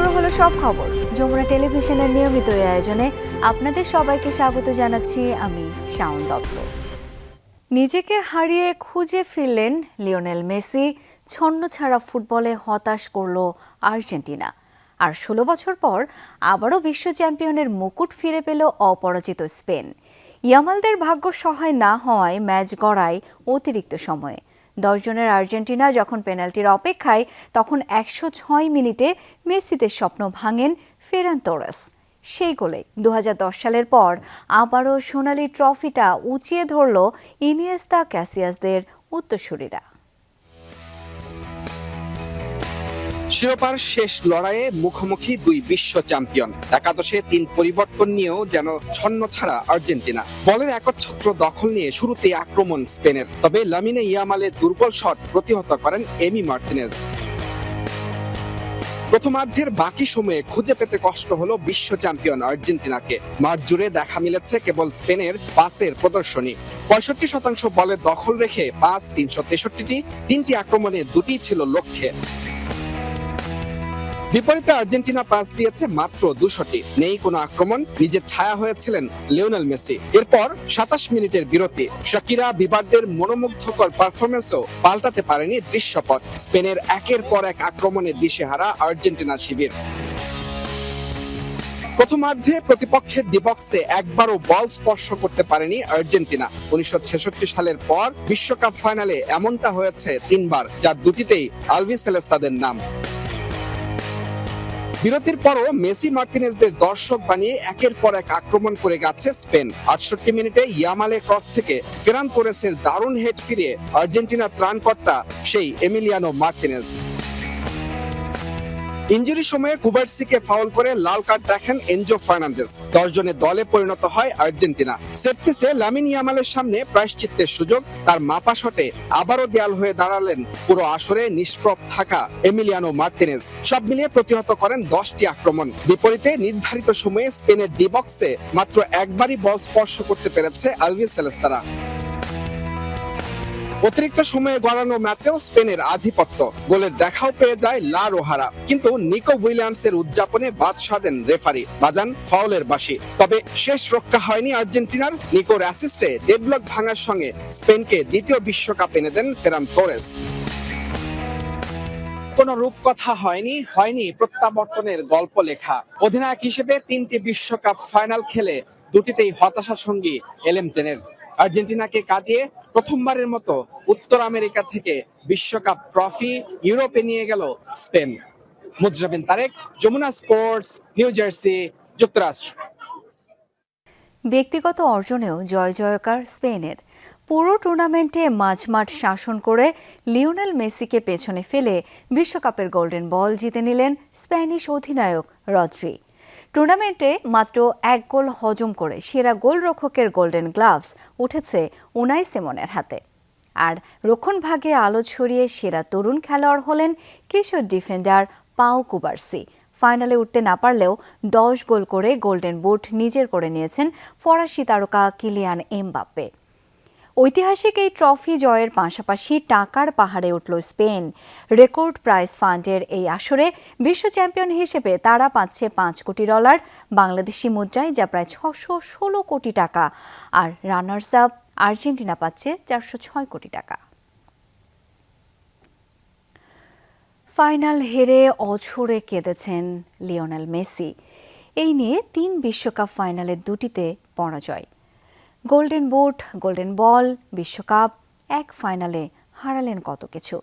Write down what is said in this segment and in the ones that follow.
শুরু হলো সব খবর। যমুনা টেলিভিশনের নিয়মিত এই আয়োজনে আপনাদের সবাইকে স্বাগত জানাচ্ছি আমি শাওন দত্ত। নিজেকে হারিয়ে খুঁজে ফিরলেন লিওনেল মেসি। ছন্নছাড়া ফুটবলে হতাশ করল আর্জেন্টিনা। আর ১৬ বছর পর আবারও বিশ্ব চ্যাম্পিয়নের মুকুট ফিরে পেল অপরাজিত স্পেন। ইয়ামালদের ভাগ্য সহায় না হওয়ায় ম্যাচ গড়ায় অতিরিক্ত সময়ে। ১০ জনের আর্জেন্টিনা যখন পেনাল্টির অপেক্ষায়, তখন ১০৬ মিনিটে মেসিদের স্বপ্ন ভাঙেন ফেরান তোরেস। সেই গোলে ২০১০ সালের পর আবারও সোনালি ট্রফিটা উঁচিয়ে ধরল ইনিয়েস্তা ক্যাসিয়াসদের উত্তরসূরিরা। শিরোপার শেষ লড়াইয়ে মুখোমুখি দুই বিশ্ব চ্যাম্পিয়ন। একাদশে ৩ পরিবর্তন নিয়েও যেন ছন্নছাড়া আর্জেন্টিনা। বলের একচ্ছত্র দখল নিয়ে শুরুতেই আক্রমণ স্পেনের, তবে লামিনে ইয়ামালের দুর্বল শট প্রতিহত করেন এমি মার্টিনেজ। প্রথমার্ধের বাকি সময়ে খুঁজে পেতে কষ্ট হলো বিশ্ব চ্যাম্পিয়ন আর্জেন্টিনাকে। মাঠ জুড়ে দেখা মিলেছে কেবল স্পেনের পাসের প্রদর্শনী। ৬৫% বলের দখল রেখে পাস ৩৬৩টি, ৩টি আক্রমণে ২টি ছিল লক্ষ্যে। বিপরীতে আর্জেন্টিনা পাস দিয়েছে মাত্র ২০০টি। নেই কোনো আক্রমণ, নিজের ছায়া হয়েছিলেন লিওনেল মেসি। এরপর ২৭ মিনিটের বিরতি। শাকিরা বিবারদের মনোমুগ্ধকর পারফরমেন্সও পাল্টাতে পারেনি দৃশ্যপট। স্পেনের একের পর এক আক্রমণে দিশেহারা আর্জেন্টিনা শিবির। প্রথমার্ধে প্রতিপক্ষের ডিবক্সে একবারও বল স্পর্শ করতে পারেনি আর্জেন্টিনা। ১৯৬৬ সালের পর বিশ্বকাপ ফাইনালে এমনটা হয়েছে ৩ বার, যার দুটিতেই আলভিসেলেস্তাদের নাম। বিরতির পরও মেসি মার্টিনেজদের দর্শক বানিয়ে একের পর এক আক্রমণ করে গেছে স্পেন। ৬৮ মিনিটে ইয়ামালের ক্রস থেকে ফেরান তোরেসের দারুণ হেড ফিরিয়ে আর্জেন্টিনার ত্রাণকর্তা সেই এমিলিয়ানো মার্টিনেজ। ইনজুরি সময়ে কুবার্সিকে ফাউল করে লাল কার্ড দেখেন এনজো ফার্নান্দেজ। ১০ জনের দলে পরিণত হয় আর্জেন্টিনা। সেট পিসে লামিন ইয়ামালের সামনে প্রায়শ্চিত্তের সুযোগ, তার মাপা শটে আবারও দেয়াল হয়ে দাঁড়ালেন পুরো আসরে নিষ্প্রভ থাকা এমিলিয়ানো মার্টিনেজ। সব মিলিয়ে প্রতিহত করেন 10টি আক্রমণ। বিপরীতে নির্ধারিত সময়ে স্পেনের ডি বক্সে মাত্র একবারই বল স্পর্শ করতে পেরেছে আলভিসেলেস্তারা। অতিরিক্ত সময়ে গড়ানো ম্যাচেও স্পেনের আধিপত্য। গোলের দেখাও পেয়ে যায় লা রোহারা, কিন্তু নিকো উইলিয়ামসের উদযাপনে বাদ সাধেন রেফারি, বাজান ফাউলের বাঁশি। তবে শেষ রক্ষা হয়নি আর্জেন্টিনার। নিকোর অ্যাসিস্টে ডেডলক ভাঙার সঙ্গে স্পেনকে দ্বিতীয় বিশ্বকাপ এনে দেন ফেরান তোরেস। কোনো রূপকথা হয়নি প্রত্যাবর্তনের গল্প লেখা। অধিনায়ক হিসেবে 3টি বিশ্বকাপ ফাইনাল খেলে দুটিতেই হতাশার সঙ্গী এলেম টেনের। আর্জেন্টিনাকে কাঁদিয়ে প্রথমবারের মতো উত্তর আমেরিকা থেকে বিশ্বকাপ ট্রফি ইউরোপে নিয়ে গেল Spain. Mujrabin Tarek, Jamuna sports, New Jersey, যুক্তরাষ্ট্র। ব্যক্তিগত অর্জনেও জয় জয়কার স্পেনের। পুরো টুর্নামেন্টে মাঝমাঠ শাসন করে লিওনেল মেসিকে পেছনে ফেলে বিশ্বকাপের গোল্ডেন বল জিতে নিলেন স্প্যানিশ অধিনায়ক রদ্রি। টুর্নামেন্টে মাত্র 1 গোল হজম করে সেরা গোলরক্ষকের গোল্ডেন গ্লাভস উঠেছে উনাই সিমনের হাতে। আর রক্ষণভাগে আলো ছড়িয়ে সেরা তরুণ খেলোয়াড় হলেন কিশোর ডিফেন্ডার পাও কুবার্সি। ফাইনালে উঠতে না পারলেও 10 গোল করে গোল্ডেন বুট নিজের করে নিয়েছেন ফরাসি তারকা কিলিয়ান এমবাপ্পে। ঐতিহাসিক এই ট্রফি জয়ের পাশাপাশি টাকার পাহাড়ে উঠল স্পেন। রেকর্ড প্রাইজ ফান্ডের এই আসরে বিশ্ব চ্যাম্পিয়ন হিসেবে তারা পাচ্ছে $5 কোটি, বাংলাদেশি মুদ্রায় যা প্রায় 616 কোটি টাকা। আর রানার্স আপ আর্জেন্টিনা পাচ্ছে 406 কোটি টাকা। ফাইনাল হেরে অঝরে কেঁদেছেন লিওনেল মেসি। এই নিয়ে 3 বিশ্বকাপ ফাইনালের দুটিতে পরাজয়। গোল্ডেন বুট, গোল্ডেন বল, বিশ্বকাপ, এক ফাইনালে হারালেন কত কিছু।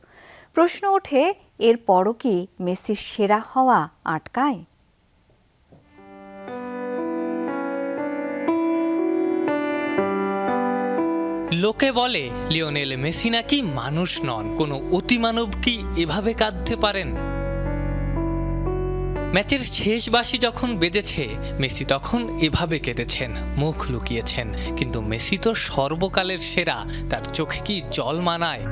প্রশ্ন ওঠে, এরপরও কি মেসির সেরা হওয়া আটকায়? লোকে বলে লিওনেল মেসি নাকি মানুষ নন, কোনো অতিমানব কি এভাবে কাঁদতে পারেন? ম্যাচের শেষ বাঁশি যখন বেজেছে মেসি তখন এভাবে কেঁদেছেন, মুখ লুকিয়েছেন। কিন্তু মেসি তো সর্বকালের সেরা, তার চোখে কি জল মানায়?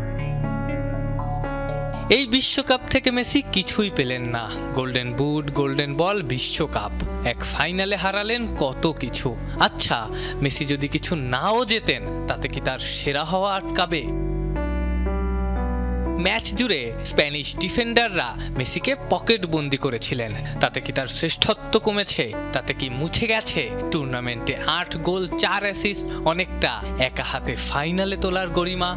এই বিশ্বকাপ থেকে মেসি কিছুই পেলেন না। গোল্ডেন বুট, গোল্ডেন বল, বিশ্বকাপ, এক ফাইনালে হারালেন কত কিছু। আচ্ছা, মেসি যদি কিছু নাও জেতেন তাতে কি তার সেরা হওয়া আটকাবে? ম্যাচ জুড়ে স্প্যানিশ ডিফেন্ডাররা মেসিকে পকেট বন্দি করেছিলেন। তাতে কি তার শ্রেষ্ঠত্ব কমেছে? তাতে কি মুছে গেছে টুর্নামেন্টে 8 গোল 4 অ্যাসিস্ট অনেকটা একা হাতে ফাইনালে তোলার গরিমা?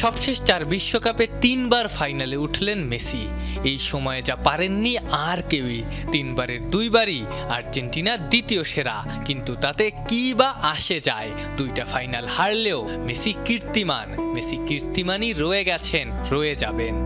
সবশেষ 4 বিশ্বকাপে 3 বার ফাইনালে উঠলেন মেসি। এই সময়ে যা পারেননি আর কেউই। 3 বারের 2 বারই আর্জেন্টিনা দ্বিতীয় সেরা, কিন্তু তাতে কি বা আসে যায়? 2টা ফাইনাল হারলেও মেসি কীর্তিমান। মেসি কীর্তিমানই রয়ে গেছেন, রয়ে যাবেন।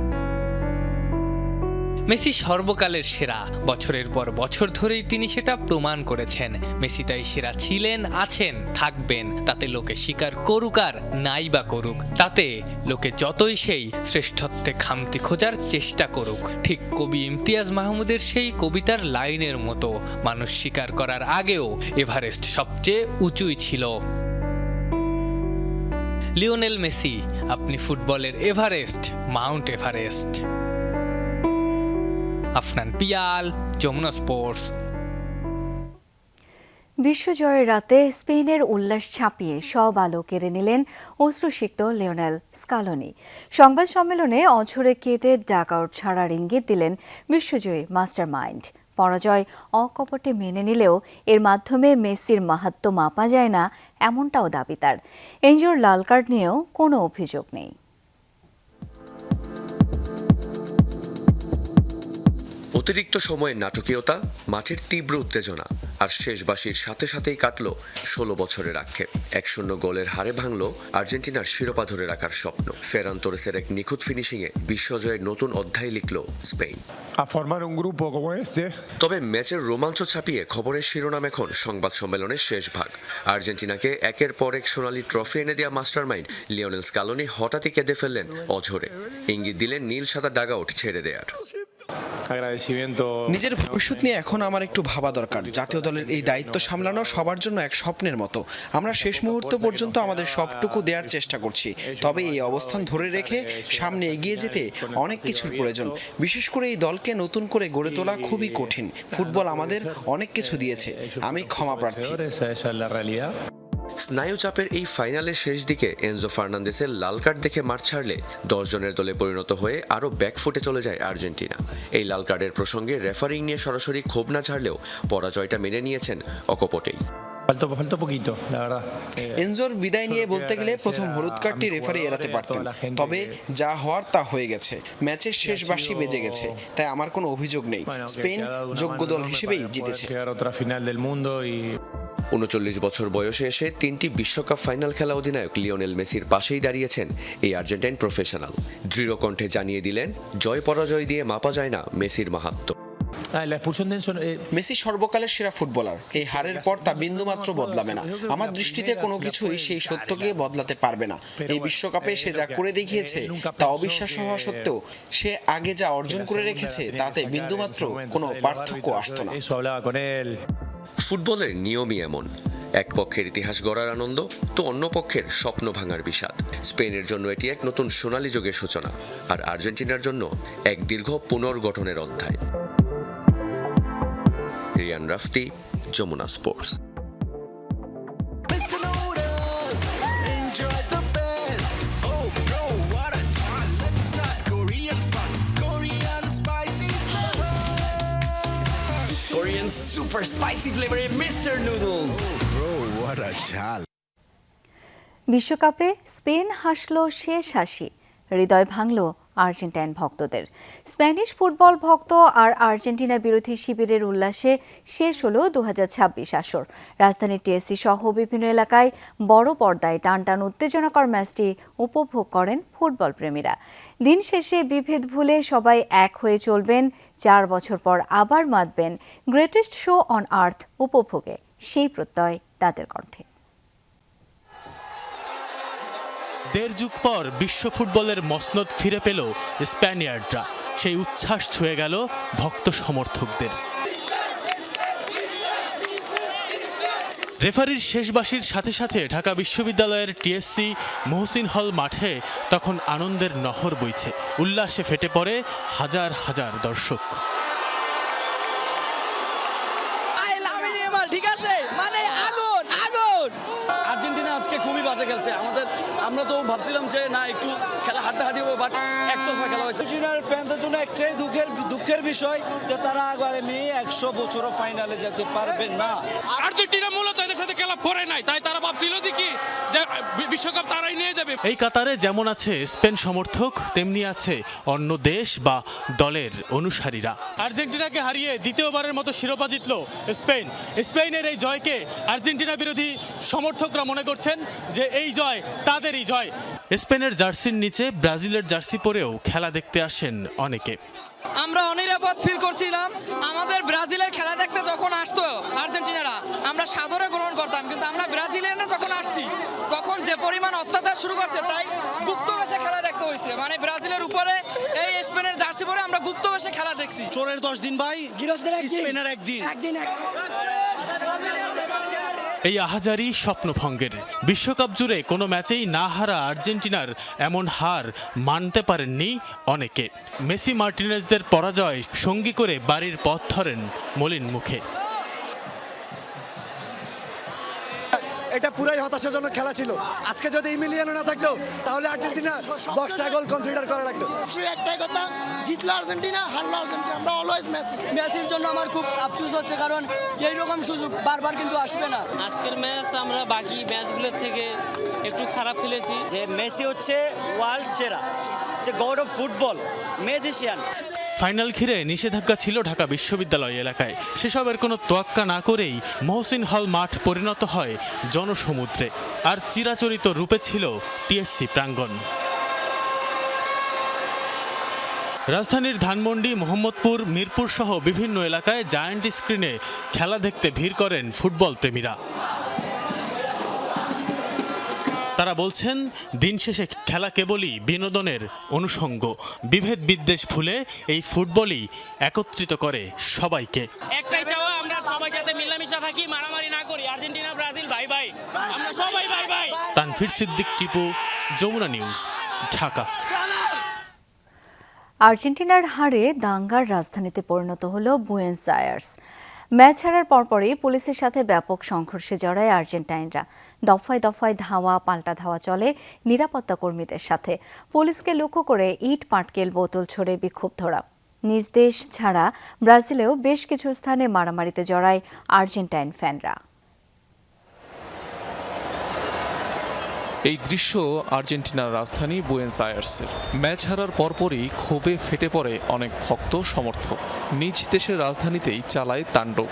মেসি সর্বকালের সেরা, বছরের পর বছর ধরেই তিনি সেটা প্রমাণ করেছেন। মেসি তাই সেরা ছিলেন, আছেন, থাকবেন। তাতে লোকে স্বীকার করুক আর নাই বা করুক, তাতে লোকে যতই সেই শ্রেষ্ঠত্বে খামতি খোঁজার চেষ্টা করুক। ঠিক কবি ইমতিয়াজ মাহমুদের সেই কবিতার লাইনের মতো, মানুষ স্বীকার করার আগেও এভারেস্ট সবচেয়ে উঁচুই ছিল। লিওনেল মেসি, আপনি ফুটবলের Everest, mount Everest. Afnan Pial, Jamuna sports. বিশ্বজয়ের রাতে স্পেনের উল্লাস ছাপিয়ে সব আলো কেড়ে নিলেন অশ্রুসিক্ত লিওনেল স্কালোনি। সংবাদ সম্মেলনে অঝরে কেঁদে ডাকআউট ছাড়ার ইঙ্গিত দিলেন বিশ্বজয়ী মাস্টার মাইন্ড। পরাজয় অকপটে মেনে নিলেও এর মাধ্যমে মেসির মাহাত্ম্য মাপা যায় না, এমনটাও দাবি তার। এনজোর লাল কার্ড নিয়েও কোনো অভিযোগ নেই। অতিরিক্ত সময়ের নাটকীয়তা, মাঠের তীব্র উত্তেজনা আর শেষ বাঁশির সাথে সাথেই কাটল 16 বছরের আক্ষেপ। 1-0 গোলের হারে ভাঙল আর্জেন্টিনার শিরোপা ধরে রাখার স্বপ্ন। ফেরান তোরেসের এক নিখুঁত ফিনিশিংয়ে বিশ্বজয়ের নতুন অধ্যায় লিখল স্পেন। তবে ম্যাচের রোমাঞ্চ ছাপিয়ে খবরের শিরোনাম এখন সংবাদ সম্মেলনের শেষ ভাগ। আর্জেন্টিনাকে একের পর এক সোনালী ট্রফি এনে দেওয়া মাস্টারমাইন্ড লিওনেল স্কালোনি হঠাৎই কেঁদে ফেললেন অঝরে। ইঙ্গিত দিলেন নীল সাদা ডাগআউট ছেড়ে দেয়ার। নিজের ভবিষ্যৎ নিয়ে এখন আমার একটু ভাবা দরকার। জাতীয় দলের এই দায়িত্ব সামলানো সবার জন্য এক স্বপ্নের মতো। আমরা শেষ মুহূর্ত পর্যন্ত আমাদের সবটুকু দেওয়ার চেষ্টা করছি। তবে এই অবস্থান ধরে রেখে সামনে এগিয়ে যেতে অনেক কিছুর প্রয়োজন। বিশেষ করে এই দলকে নতুন করে গড়ে তোলা খুবই কঠিন। ফুটবল আমাদের অনেক কিছু দিয়েছে, আমি ক্ষমা প্রার্থী। স্নায়ুচাপের এই ফাইনালের শেষ দিকে এনজো ফার্নান্দেসের লাল কার্ড দেখে মাঠ ছাড়লে 10 জনের দলে পরিণত হয়ে আরও ব্যাকফুটে চলে যায় আর্জেন্টিনা। এই লাল কার্ডের প্রসঙ্গে রেফারিং নিয়ে সরাসরি ক্ষোভ না ছাড়লেও পরাজয়টা মেনে নিয়েছেন অকপটেই। এনজোর বিদায় নিয়ে বলতে গেলে প্রথম হলুদ কার্ডটি রেফারি এড়াতে পারতেন, তবে যা হওয়ার তা হয়ে গেছে। ম্যাচের শেষ বাঁশি বেজে গেছে, তাই আমার কোনো অভিযোগ নেই। স্পেন যোগ্য দল হিসেবেই জিতেছে। 39 বছর বয়সে এসে 3টি বিশ্বকাপ ফাইনাল খেলা অধিনায়ক লিওনেল মেসির পাশেই দাঁড়িয়েছেন এই আর্জেন্টাইন প্রফেশনাল। দৃঢ় কণ্ঠে জানিয়ে দিলেন, জয় পরাজয় দিয়ে মাপা যায় না মেসির মাহাত্ম্য। মেসি সর্বকালের সেরা ফুটবলার। এই হারের পর তা বিন্দুমাত্র বদলাবে না। আমার দৃষ্টিতে কোনো কিছুই সেই সত্যকে বদলাতে পারবে না। এই বিশ্বকাপে সে যা করে দেখিয়েছে তা অবিশ্বাস্য হওয়া সত্ত্বেও সে আগে যা অর্জন করে রেখেছে তাতে বিন্দুমাত্র কোনো পার্থক্য আসতো না। ফুটবলের নিয়মই এমন, এক পক্ষের ইতিহাস গড়ার আনন্দ তো অন্য পক্ষের স্বপ্ন ভাঙার বিষাদ। স্পেনের জন্য এটি এক নতুন সোনালী যুগের সূচনা, আর আর্জেন্টিনার জন্য এক দীর্ঘ পুনর্গঠনের অধ্যায়। Rian Rafti, Jamuna sports. Korean super spicy flavor in Mr. Noodles. Bro, what a chal. বিশ্বকাপে স্পেন হাসল শেষ হাসি, হৃদয় ভাঙল আর্জেন্টাইন ভক্তদের। স্প্যানিশ ফুটবল ভক্ত আর আর্জেন্টিনা বিরোধী শিবিরের উল্লাসে শেষ হলো 2026 আসর। রাজধানীর টিএসসি সহ বিভিন্ন এলাকায় বড় পর্দায় টানটান উত্তেজনাকর ম্যাচটি উপভোগ করেন ফুটবল প্রেমীরা। দিন শেষে বিভেদ ভুলে সবাই এক হয়ে চলবেন, 4 বছর পর আবার মাতবেন গ্রেটেস্ট শো অন আর্থ উপভোগে, সেই প্রত্যয় তাদের কণ্ঠে। 1.5 যুগ পর বিশ্ব ফুটবলের মসনদ ফিরে পেল স্প্যানিয়ার্ডরা। সেই উচ্ছ্বাস ছুঁয়ে গেল ভক্ত সমর্থকদের। রেফারির শেষ বাঁশির সাথে সাথে ঢাকা বিশ্ববিদ্যালয়ের টিএসসি মহসিন হল মাঠে তখন আনন্দের নহর বইছে। উল্লাসে ফেটে পড়ে হাজার হাজার দর্শক। ঠিক আছে, মানে আগুন আগুন। আর্জেন্টিনা আজকে খুবই বাজে খেলছে, আমাদের আমরা তো ভাবছিলাম যে না একটু খেলা হাড্ডাহাড্ডি হবে, বাট একতরফা খেলা হয়েছে। আর্জেন্টিনার ফ্যানদের জন্য একটাই দুঃখের বিষয় যে তারা আগামী 100 বছরও ফাইনালে যেতে পারবে না। আর্জেন্টিনা মূলত এদের সাথে খেলা পড়ে নাই, তাই তারা ভাবছিল যে কি যে বিশ্বকাপ তারাই নিয়ে যাবে। এই কাতারে যেমন আছে স্পেন সমর্থক, তেমনি আছে অন্য দেশ বা দলের অনুসারীরা। আর্জেন্টিনাকে হারিয়ে দ্বিতীয়বারের মতো শিরোপা জিতল স্পেন। স্পেনের এই জয়কে আর্জেন্টিনা বিরোধী সমর্থকরা মনে করছেন যে এই জয় তাদেরই জয়। স্পেনের জার্সির নিচে ব্রাজিলের জার্সি পরেও খেলা দেখতে আসেন অনেকে। আমরা অনিরাপদ ফিল করছিলাম। আমাদের ব্রাজিলের খেলা দেখতে যখন আসতো আর্জেন্টিনারা, আমরা সাদরে গ্রহণ করতাম, কিন্তু আমরা ব্রাজিলিয়ানরা যখন আসছি তখন যে পরিমাণ অত্যাচার শুরু করছে, তাই গুপ্তবেশে খেলা দেখতে হয়েছে। মানে ব্রাজিলের উপরে এই স্পেনের জার্সি পরে আমরা গুপ্তবেশে খেলা দেখছি। চোরের 10 দিন ভাই, স্পেনের একদিন। এই আহাজারি স্বপ্নভঙ্গের। বিশ্বকাপ জুড়ে কোনো ম্যাচেই না হারা আর্জেন্টিনার এমন হার মানতে পারেননি অনেকে। মেসি মার্টিনেজদের পরাজয় সঙ্গী করে বাড়ির পথ ধরেন মলিন মুখে। এটা পুরাই হতাশাজনক খেলা ছিল। আজকে যদি ইমিলিয়ানো না থাকতো তাহলে আর্জেন্টিনা 10টা গোল কনসিডার করা লাগতো। একটাই কথা, জিতলো আর্জেন্টিনা, হারলো আর্জেন্টিনা। আমরা অলওয়েজ মেসির জন্য আমার খুব আফসোস হচ্ছে, কারণ এইরকম সুযোগ বারবার কিন্তু আসবে না। আজকের ম্যাচ আমরা বাকি ম্যাচগুলোর থেকে একটু খারাপ খেলেছি। যে মেসি হচ্ছে ওয়ার্ল্ড সেরা, সে god of football, magician. Final ঘিরে নিষেধাজ্ঞা ছিল ঢাকা বিশ্ববিদ্যালয় এলাকায়। সেসবের কোনো তোয়াক্কা না করেই মহসিন হল মাঠ পরিণত হয় জনসমুদ্রে, আর চিরাচরিত রূপে ছিল টিএসসি প্রাঙ্গণ। রাজধানীর ধানমন্ডি, মোহাম্মদপুর, মিরপুর সহ বিভিন্ন এলাকায় জায়ান্ট স্ক্রিনে খেলা দেখতে ভিড় করেন ফুটবল প্রেমীরা। তারা বলছেন, দিন শেষে খেলা কেবলই বিনোদনের অনুষঙ্গ। বিভেদ বিদ্বেষ ভুলে এই ফুটবলই একত্রিত করে সবাইকে। একটাই চাওয়া, আমরা সবাই যাতে মিলামিশা থাকি, মারামারি না করি। আর্জেন্টিনা ব্রাজিল ভাই ভাই, আমরা সবাই ভাই ভাই। তানভীর সিদ্দিক, টিপু, যমুনা নিউজ, ঢাকা। আর্জেন্টিনার হারে দাঙ্গার রাজধানীতে পরিণত হল বুয়েনোস আয়ার্স। ম্যাচ হারার পরপরই পুলিশের সাথে ব্যাপক সংঘর্ষে জড়ায় আর্জেন্টাইনরা। দফায় দফায় ধাওয়া পাল্টা ধাওয়া চলে নিরাপত্তা কর্মীদের সাথে। পুলিশকে লক্ষ্য করে ইট, পাটকেল, বোতল ছড়ে বিক্ষুব্ধরা। নিজ দেশ ছাড়া ব্রাজিলেও বেশ কিছু স্থানে মারামারিতে জড়ায় আর্জেন্টাইন ফ্যানরা। এই দৃশ্য আর্জেন্টিনার রাজধানী বুয়েনোস আয়ার্সের। ম্যাচ হারার পরপরই ক্ষোভে ফেটে পড়ে অনেক ভক্ত সমর্থক। নিজ দেশের রাজধানীতেই চালায় তাণ্ডব।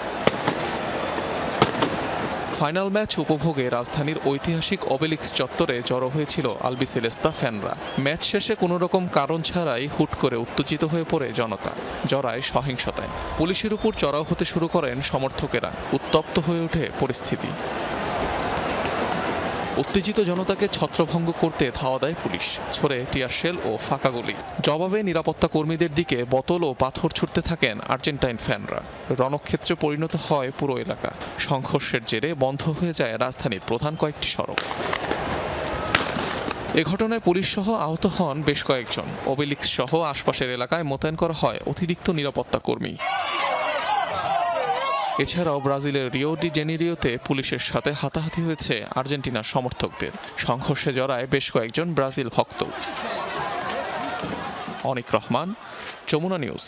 ফাইনাল ম্যাচ উপভোগে রাজধানীর ঐতিহাসিক অবেলিক্স চত্বরে জড়ো হয়েছিল আলবিসেলেস্তা ফ্যানরা। ম্যাচ শেষে কোনো রকম কারণ ছাড়াই হুট করে উত্তেজিত হয়ে পড়ে জনতা, জড়ায় সহিংসতায়। পুলিশের উপর চড়াও হতে শুরু করেন সমর্থকেরা। উত্তপ্ত হয়ে ওঠে পরিস্থিতি। উত্তেজিত জনতাকে ছত্রভঙ্গ করতে ধাওয়া দেয় পুলিশ, ছড়ে টিয়ার শেল ও ফাঁকা গুলি। জবাবে নিরাপত্তা কর্মীদের দিকে বোতল ও পাথর ছুড়তে থাকেন আর্জেন্টাইন ফ্যানরা। রণক্ষেত্রে পরিণত হয় পুরো এলাকা। সংঘর্ষের জেরে বন্ধ হয়ে যায় রাজধানীর প্রধান কয়েকটি সড়ক। এ ঘটনায় পুলিশ সহ আহত হন বেশ কয়েকজন। ওবেলিক্স সহ আশপাশের এলাকায় মোতায়েন করা হয় অতিরিক্ত নিরাপত্তা কর্মী। এছাড়াও ব্রাজিলের রিও ডি জেনেরিওতে পুলিশের সাথে হাতাহাতি হয়েছে আর্জেন্টিনার সমর্থকদের। সংঘর্ষে জড়ায় বেশ কয়েকজন ব্রাজিল ভক্ত। অনিক রহমান, যমুনা নিউজ।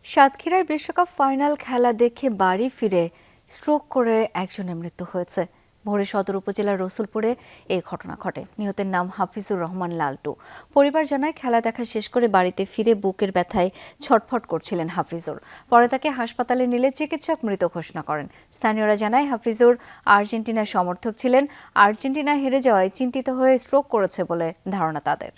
সাতক্ষীরায় বিশ্বকাপ ফাইনাল খেলা দেখে বাড়ি ফিরে স্ট্রোক করে একজনের মৃত্যু হয়েছে। ভোরে সদর উপজেলার রসুলপুরে এই ঘটনা ঘটে। নিহতের নাম হাফিজুর রহমান লালটু। পরিবার জানায়, খেলা দেখা শেষ করে বাড়িতে ফিরে বুকের ব্যথায় ছটফট করছিলেন হাফিজুর। পরে তাকে হাসপাতালে নিলে চিকিৎসক মৃত ঘোষণা করেন। স্থানীয়রা জানায়, হাফিজুর আর্জেন্টিনার সমর্থক ছিলেন। আর্জেন্টিনা হেরে যাওয়ায় চিন্তিত হয়ে স্ট্রোক করেছে বলে ধারণা তাদের।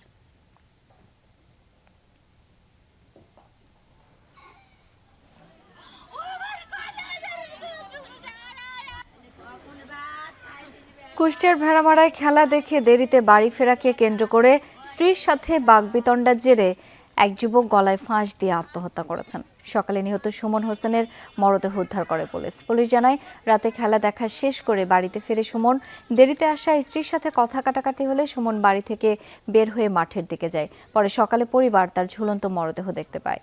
কুষ্টিয়ার ভেড়ামারায় খেলা দেখে দেরিতে বাড়ি ফেরাকে কেন্দ্র করে স্ত্রীর সাথে বাগবিতণ্ডার জেরে এক যুবক গলায় ফাঁস দিয়ে আত্মহত্যা করেছেন। সকালে নিহত সুমন হোসেনের মরদেহ উদ্ধার করে পুলিশ। পুলিশ জানায়, রাতে খেলা দেখা শেষ করে বাড়িতে ফিরে সুমন। দেরিতে আসা স্ত্রীর সাথে কথা কাটাকাটি হলে সুমন বাড়ি থেকে বের হয়ে মাঠের দিকে যায়। পরে সকালে পরিবার তার ঝুলন্ত মরদেহ দেখতে পায়।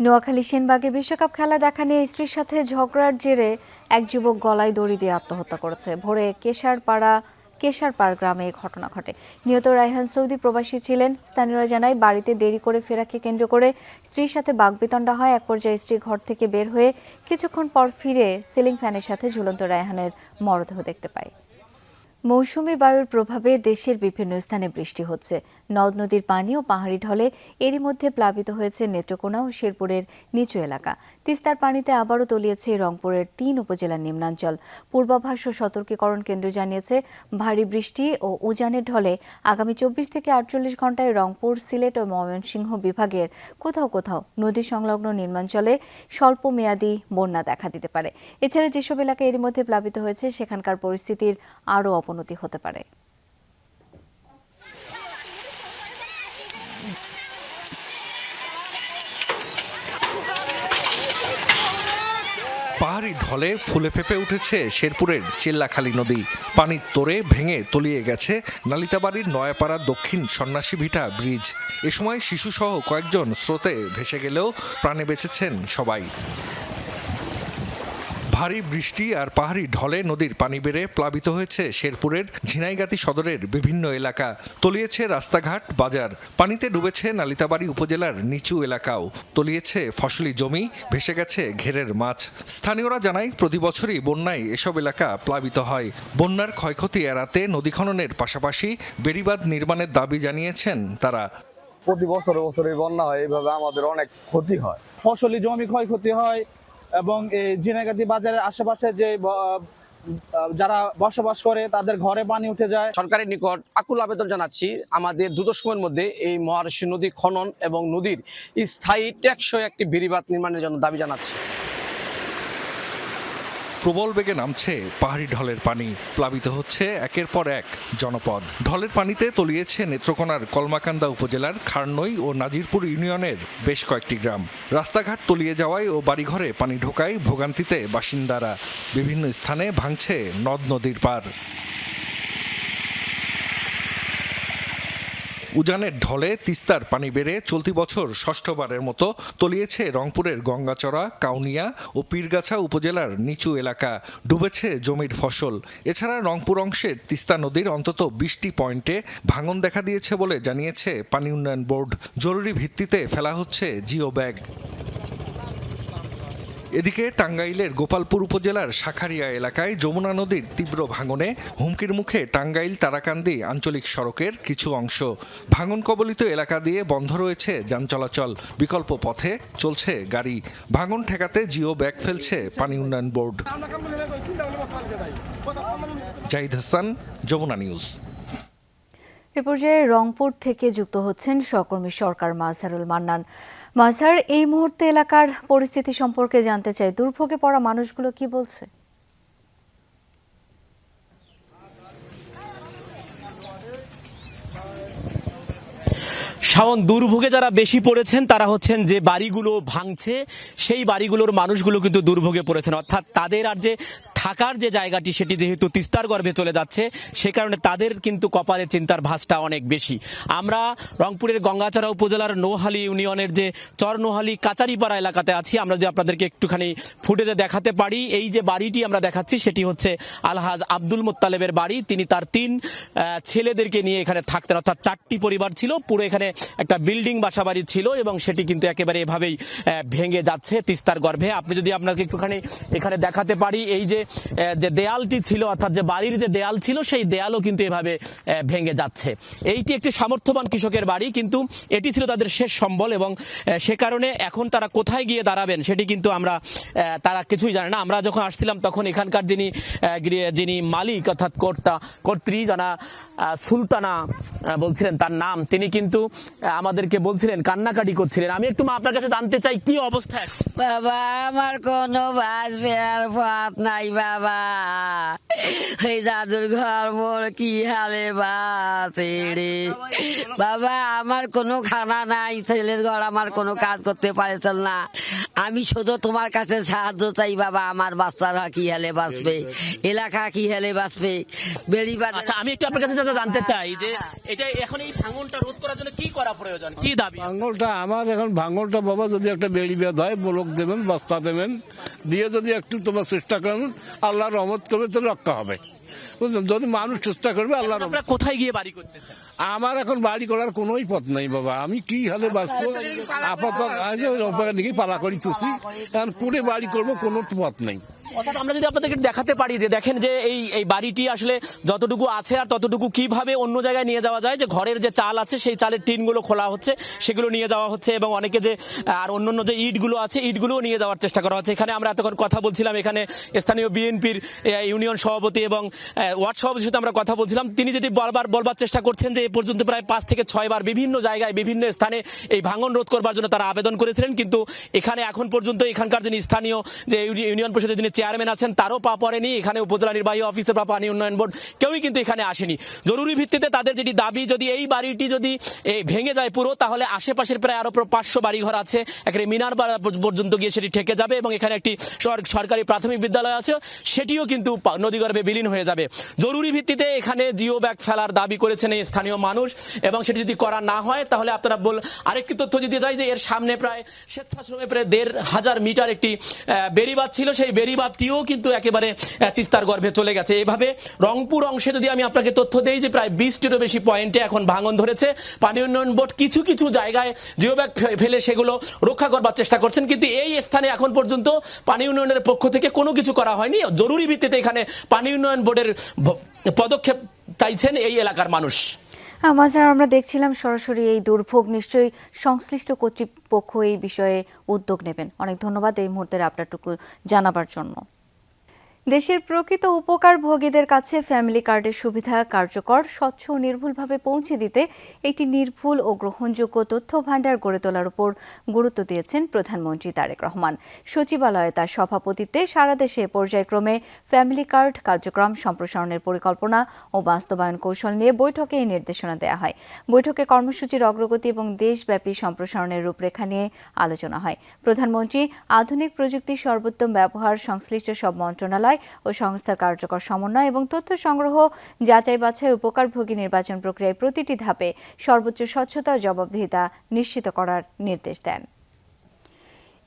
নোয়াখালী সেনবাগে বিশ্বকাপ খেলা দেখা নিয়ে স্ত্রীর সাথে ঝগড়ার জেরে এক যুবক গলায় দড়ি দিয়ে আত্মহত্যা করেছে। ভোরে কেশারপাড় গ্রামে এই ঘটনা ঘটে। নিহত রায়হান সৌদি প্রবাসী ছিলেন। স্থানীয়রা জানায় বাড়িতে দেরি করে ফেরাকে কেন্দ্র করে স্ত্রীর সাথে বাকবিতণ্ডা হয়। এক পর্যায়ে স্ত্রী ঘর থেকে বের হয়ে কিছুক্ষণ পর ফিরে সিলিং ফ্যানের সাথে ঝুলন্ত রায়হানের মরদেহ দেখতে পায়। মৌসুমী বায়ুর প্রভাবে দেশের বিভিন্ন স্থানে বৃষ্টি হচ্ছে। নদ নদীর পানি ও পাহাড়ি ঢলে এরই মধ্যে প্লাবিত হয়েছে নেত্রকোনা ও শেরপুরের নিচু এলাকা। তিস্তার পানিতে আবারও তলিয়েছে রংপুরের 3 উপজেলার নিম্নাঞ্চল। পূর্বাভাস ও সতর্কীকরণ কেন্দ্র জানিয়েছে, ভারী বৃষ্টি ও উজানের ঢলে আগামী 24 থেকে 48 ঘণ্টায় রংপুর, সিলেট ও ময়মনসিংহ বিভাগের কোথাও কোথাও নদী সংলগ্ন নিম্নাঞ্চলে স্বল্প মেয়াদী বন্যা দেখা দিতে পারে। এছাড়া যেসব এলাকা এরই মধ্যে প্লাবিত হয়েছে সেখানকার পরিস্থিতির আরও অবনতি হতে পারে। পাহাড়ি ঢলে ফুলে ফেঁপে উঠেছে শেরপুরের চিল্লাখালী নদী। পানির তোড়ে ভেঙে তলিয়ে গেছে নালিতাবাড়ির নয়াপাড়া দক্ষিণ সন্ন্যাসী ভিটা ব্রিজ। এ সময় শিশুসহ কয়েকজন স্রোতে ভেসে গেলেও প্রাণে বেঁচেছেন সবাই। ভারী বৃষ্টি আর পাহাড়ি ঢলে নদীর পানি বেড়ে প্লাবিত হয়েছে শেরপুরের ঝিনাইগাতি সদরের বিভিন্ন এলাকা। তলিয়েছে রাস্তাঘাট, বাজার। পানিতে ডুবেছে নালিতাবাড়ি উপজেলার নিচু এলাকাও। তলিয়েছে ফসলি জমি, ভেসে গেছে ঘেরের মাছ। স্থানীয়রা জানায়, প্রতি বছরই বন্যায় এসব এলাকা প্লাবিত হয়। বন্যার ক্ষয়ক্ষতি এড়াতে নদী খননের পাশাপাশি বেড়িবাঁধ নির্মাণের দাবি জানিয়েছেন তারা। প্রতি বছরে বন্যা হয়, এইভাবে আমাদের অনেক ক্ষতি হয়। ফসলি জমি ক্ষয়ক্ষতি হয় এবং এই ঝিনাইগাতি বাজারের আশেপাশে যে যারা বসবাস করে তাদের ঘরে পানি উঠে যায়। সরকারের নিকট আকুল আবেদন জানাচ্ছি, আমাদের দ্রুত সময়ের মধ্যে এই মহারশী নদী খনন এবং নদীর স্থায়ী টেকসই একটি বেড়িবাঁধ নির্মাণের জন্য দাবি জানাচ্ছি। প্রবল বেগে নামছে পাহাড়ি ঢলের পানি। প্লাবিত হচ্ছে একের পর এক জনপদ। ঢলের পানিতে তলিয়েছে নেত্রকোনার কলমাকান্দা উপজেলার খারনই ও নাজিরপুর ইউনিয়নের বেশ কয়েকটি গ্রাম। রাস্তাঘাট তলিয়ে যাওয়ায় ও বাড়িঘরে পানি ঢোকায় ভোগান্তিতে বাসিন্দারা। বিভিন্ন স্থানে ভাঙছে নদ নদীর পার। উজানের ঢলে তিস্তার পানি বেড়ে চলতি বছর ষষ্ঠবারের মতো তলিয়েছে রংপুরের গঙ্গাচড়া, কাউনিয়া ও পীরগাছা উপজেলার নিচু এলাকা। ডুবেছে জমির ফসল। এছাড়া রংপুর অংশের তিস্তা নদীর অন্তত 20টি পয়েন্টে ভাঙন দেখা দিয়েছে বলে জানিয়েছে পানি উন্নয়ন বোর্ড। জরুরি ভিত্তিতে ফেলা হচ্ছে জিও ব্যাগ। এদিকে টাঙ্গাইলের গোপালপুর উপজেলার শাখারিয়া এলাকায় যমুনা নদীর তীব্র ভাঙনে হুমকির মুখে টাঙ্গাইল তারাকান্দি আঞ্চলিক সড়কের কিছু অংশ। ভাঙন কবলিত এলাকা দিয়ে বন্ধ রয়েছে যান চলাচল। বিকল্প পথে চলছে গাড়ি। ভাঙন ঠেকাতে জিও ব্যাগ ফেলছে পানি উন্নয়ন বোর্ড। জাহিদ হাসান, যমুনা নিউজ। এ পর্যায়ে রংপুর থেকে যুক্ত হচ্ছেন সহকর্মী সরকার মাজহারুল মান্নান। মাজহার, এই মুহূর্তে এলাকার পরিস্থিতি সম্পর্কে জানতে চাই, দুর্ভোগে পড়া মানুষগুলো কি বলছে? শাওন, দুর্ভোগে যারা বেশি পড়েছেন তারা হচ্ছেন যে বাড়িগুলো ভাঙছে সেই বাড়িগুলোর মানুষগুলো কিন্তু দুর্ভোগে পড়েছেন। অর্থাৎ তাদের আর যে থাকার যে জায়গাটি সেটি যেহেতু তিস্তার গর্ভে চলে যাচ্ছে সে কারণে তাদের কিন্তু কপালে চিন্তার ভাঁজটা অনেক বেশি। আমরা রংপুরের গঙ্গাচড়া উপজেলার নোহালি ইউনিয়নের যে চরনোহালি কাচারিপাড়া এলাকাতে আছি। আমরা যদি আপনাদেরকে একটুখানি ফুটেজে দেখাতে পারি, এই যে বাড়িটি আমরা দেখাচ্ছি সেটি হচ্ছে আলহাজ আব্দুল মোত্তালেবের বাড়ি। তিনি তার 3 ছেলেদেরকে নিয়ে এখানে থাকতেন, অর্থাৎ 4টি পরিবার ছিল। পুরো এখানে একটা বিল্ডিং বাসা বাড়ি ছিল এবং সেটি কিন্তু একেবারে এভাবেই ভেঙে যাচ্ছে তিস্তার গর্ভে। আপনি যদি আপনাকে একটুখানি এখানে দেখাতে পারি, এই যে দেয়ালটি ছিল, অর্থাৎ যে বাড়ির যে দেয়াল ছিল সেই দেয়ালও কিন্তু এভাবে ভেঙে যাচ্ছে। এইটি একটি সামর্থ্যবান কৃষকের বাড়ি, কিন্তু এটি ছিল তাদের শেষ সম্বল এবং সে কারণে এখন তারা কোথায় গিয়ে দাঁড়াবেন সেটি কিন্তু তারা কিছুই জানে না। আমরা যখন আসছিলাম তখন এখানকার যিনি মালিক অর্থাৎ কর্ত্রী জানা সুলতানা বলছিলেন তার নাম, তিনি কিন্তু আমাদেরকে বলছিলেন, কান্নাকাটি করছিলেন। আমি একটু আপনার কাছে জানতে চাই কি অবস্থা? বাবা, আমার কোনো বাস ফেরার পথ নাই বাবা। এই দাদুর ঘর মোর কি হালে বাসে রে বাবা। আমার কোনো খানা নাই, ছেলের ঘর আমার কোনো কাজ করতে পারেছেন না। আমি শুধু তোমার কাছে সাহায্য চাই বাবা। আমার বাচ্চারা কি হালে বাঁচবে, এলাকা কি হালে বাঁচবে, বেড়িবাঁধ। আমি একটু আপনার কাছে কাছে জানতে চাই যে এটা এখন এই ভাঙনটা রোধ করার জন্য কি করা প্রয়োজন, কি দাবি? ভাঙলটা বাবা যদি একটা বেড়ি বেঁধ হয়, ব্লক দেবেন, বস্তা দেবেন, দিয়ে যদি একটু তোমার চেষ্টা করেন, আল্লাহ রহমত করবে তো রক্ষা হবে, বুঝলেন? যদি মানুষ চেষ্টা করবে আল্লাহ রহমত। আপনারা কোথায় গিয়ে বাড়ি করতেছেন? আমার এখন বাড়ি করার কোনোই পথ নাই বাবা, আমি কি হালে বাঁচবো আপাতত দিকে পালা করিতেছি, এখন করে বাড়ি করবো কোনো পথ নেই। অর্থাৎ আমরা যদি আপনাদেরকে দেখাতে পারি যে দেখেন যে এই বাড়িটি আসলে যতটুকু আছে আর ততটুকু কিভাবে অন্য জায়গায় নিয়ে যাওয়া যায়, যে ঘরের যে চাল আছে সেই চালের টিনগুলো খোলা হচ্ছে, সেগুলো নিয়ে যাওয়া হচ্ছে, এবং অনেকে যে আর অন্যান্য যে ইটগুলো আছে ইটগুলোও নিয়ে যাওয়ার চেষ্টা করা হচ্ছে। এখানে আমরা এতক্ষণ কথা বলছিলাম, এখানে স্থানীয় বিএনপির ইউনিয়ন সভাপতি এবং ওয়ার্ড সভাপতির সাথে আমরা কথা বলছিলাম। তিনি যেটি বলবার চেষ্টা করছেন যে এ পর্যন্ত প্রায় 5 থেকে 6 বার বিভিন্ন জায়গায় বিভিন্ন স্থানে এই ভাঙন রোধ করবার জন্য তারা আবেদন করেছিলেন, কিন্তু এখানে এখন পর্যন্ত এখানকার যিনি স্থানীয় যে ইউনিয়ন পরিষদের যিনি চেয়ারম্যান আছেন তারও পা পড়েনি, এখানে উপজেলা নির্বাহী অফিসার বা পানি উন্নয়ন বোর্ড কেউই কিন্তু এখানে আসেনি। জরুরি ভিত্তিতে তাদের যেটি দাবি, যদি এই বাড়িটি যদি ভেঙে যায় পুরো, তাহলে আশেপাশের প্রায় আরো 500 বাড়িঘর আছে, একেবারে মিনার পর্যন্ত গিয়ে সেটি ঠেকে যাবে, এবং এখানে একটি সরকারি প্রাথমিক বিদ্যালয় আছে, সেটিও কিন্তু নদীগর্ভে বিলীন হয়ে যাবে। জরুরি ভিত্তিতে এখানে জিও ব্যাগ ফেলার দাবি করেছেন এই স্থানীয় মানুষ, এবং সেটি যদি করা না হয় তাহলে আপনারা আরেকটি তথ্য দিতে চাই যে এর সামনে প্রায় স্বেচ্ছাশ্রমে প্রায় 1,500 মিটার একটি বেড়িবাঁধ ছিল, সেই বেড়িবাঁধটিও কিন্তু একেবারে তিস্তার গর্ভে চলে গেছে। এইভাবে রংপুর অংশে যদি আমি আপনাকে তথ্য দেই যে প্রায় 20টিরও বেশি পয়েন্টে এখন ভাঙন ধরেছে। পানি উন্নয়ন বোর্ড কিছু কিছু জায়গায় জিও ব্যাগ ফেলে সেগুলো রক্ষা করবার চেষ্টা করছেন, কিন্তু এই স্থানে এখন পর্যন্ত পানি উন্নয়নের পক্ষ থেকে কোনো কিছু করা হয়নি। জরুরি ভিত্তিতে এখানে পানি উন্নয়ন বোর্ডের পদক্ষেপ চাইছেন এই এলাকার মানুষ। মাঝে আমরা দেখছিলাম সরাসরি এই দুর্ভোগ, নিশ্চয়ই সংশ্লিষ্ট কর্তৃপক্ষ এই বিষয়ে উদ্যোগ নেবেন। অনেক ধন্যবাদ এই মুহূর্তের আপনারটুকু জানাবার জন্য। দেশের প্রকৃত উপকারভোগীদের কাছে ফ্যামিলি কার্ডের সুবিধা কার্যকর, স্বচ্ছ ও নির্ভুলভাবে পৌঁছে দিতে একটি নির্ভুল ও গ্রহণযোগ্য তথ্য ভাণ্ডার গড়ে তোলার উপর গুরুত্ব দিয়েছেন প্রধানমন্ত্রী তারেক রহমান। সচিবালয়ে তার সভাপতিত্বে সারা দেশে পর্যায়ক্রমে ফ্যামিলি কার্ড কার্যক্রম সম্প্রসারণের পরিকল্পনা ও বাস্তবায়ন কৌশল নিয়ে বৈঠকে এই নির্দেশনা দেওয়া হয়। বৈঠকে কর্মসূচির অগ্রগতি এবং দেশব্যাপী সম্প্রসারণের রূপরেখা নিয়ে আলোচনা হয়। প্রধানমন্ত্রী আধুনিক প্রযুক্তির সর্বোত্তম ব্যবহার, সংশ্লিষ্ট সব মন্ত্রণালয় ও সংস্থার কার্যকর সমন্বয় এবং তথ্য সংগ্রহ, যাচাই বাছাই, উপকারভোগী নির্বাচন প্রক্রিয়ায় প্রতিটি ধাপে সর্বোচ্চ স্বচ্ছতা ও জবাবদিহিতা নিশ্চিত করার নির্দেশ দেন।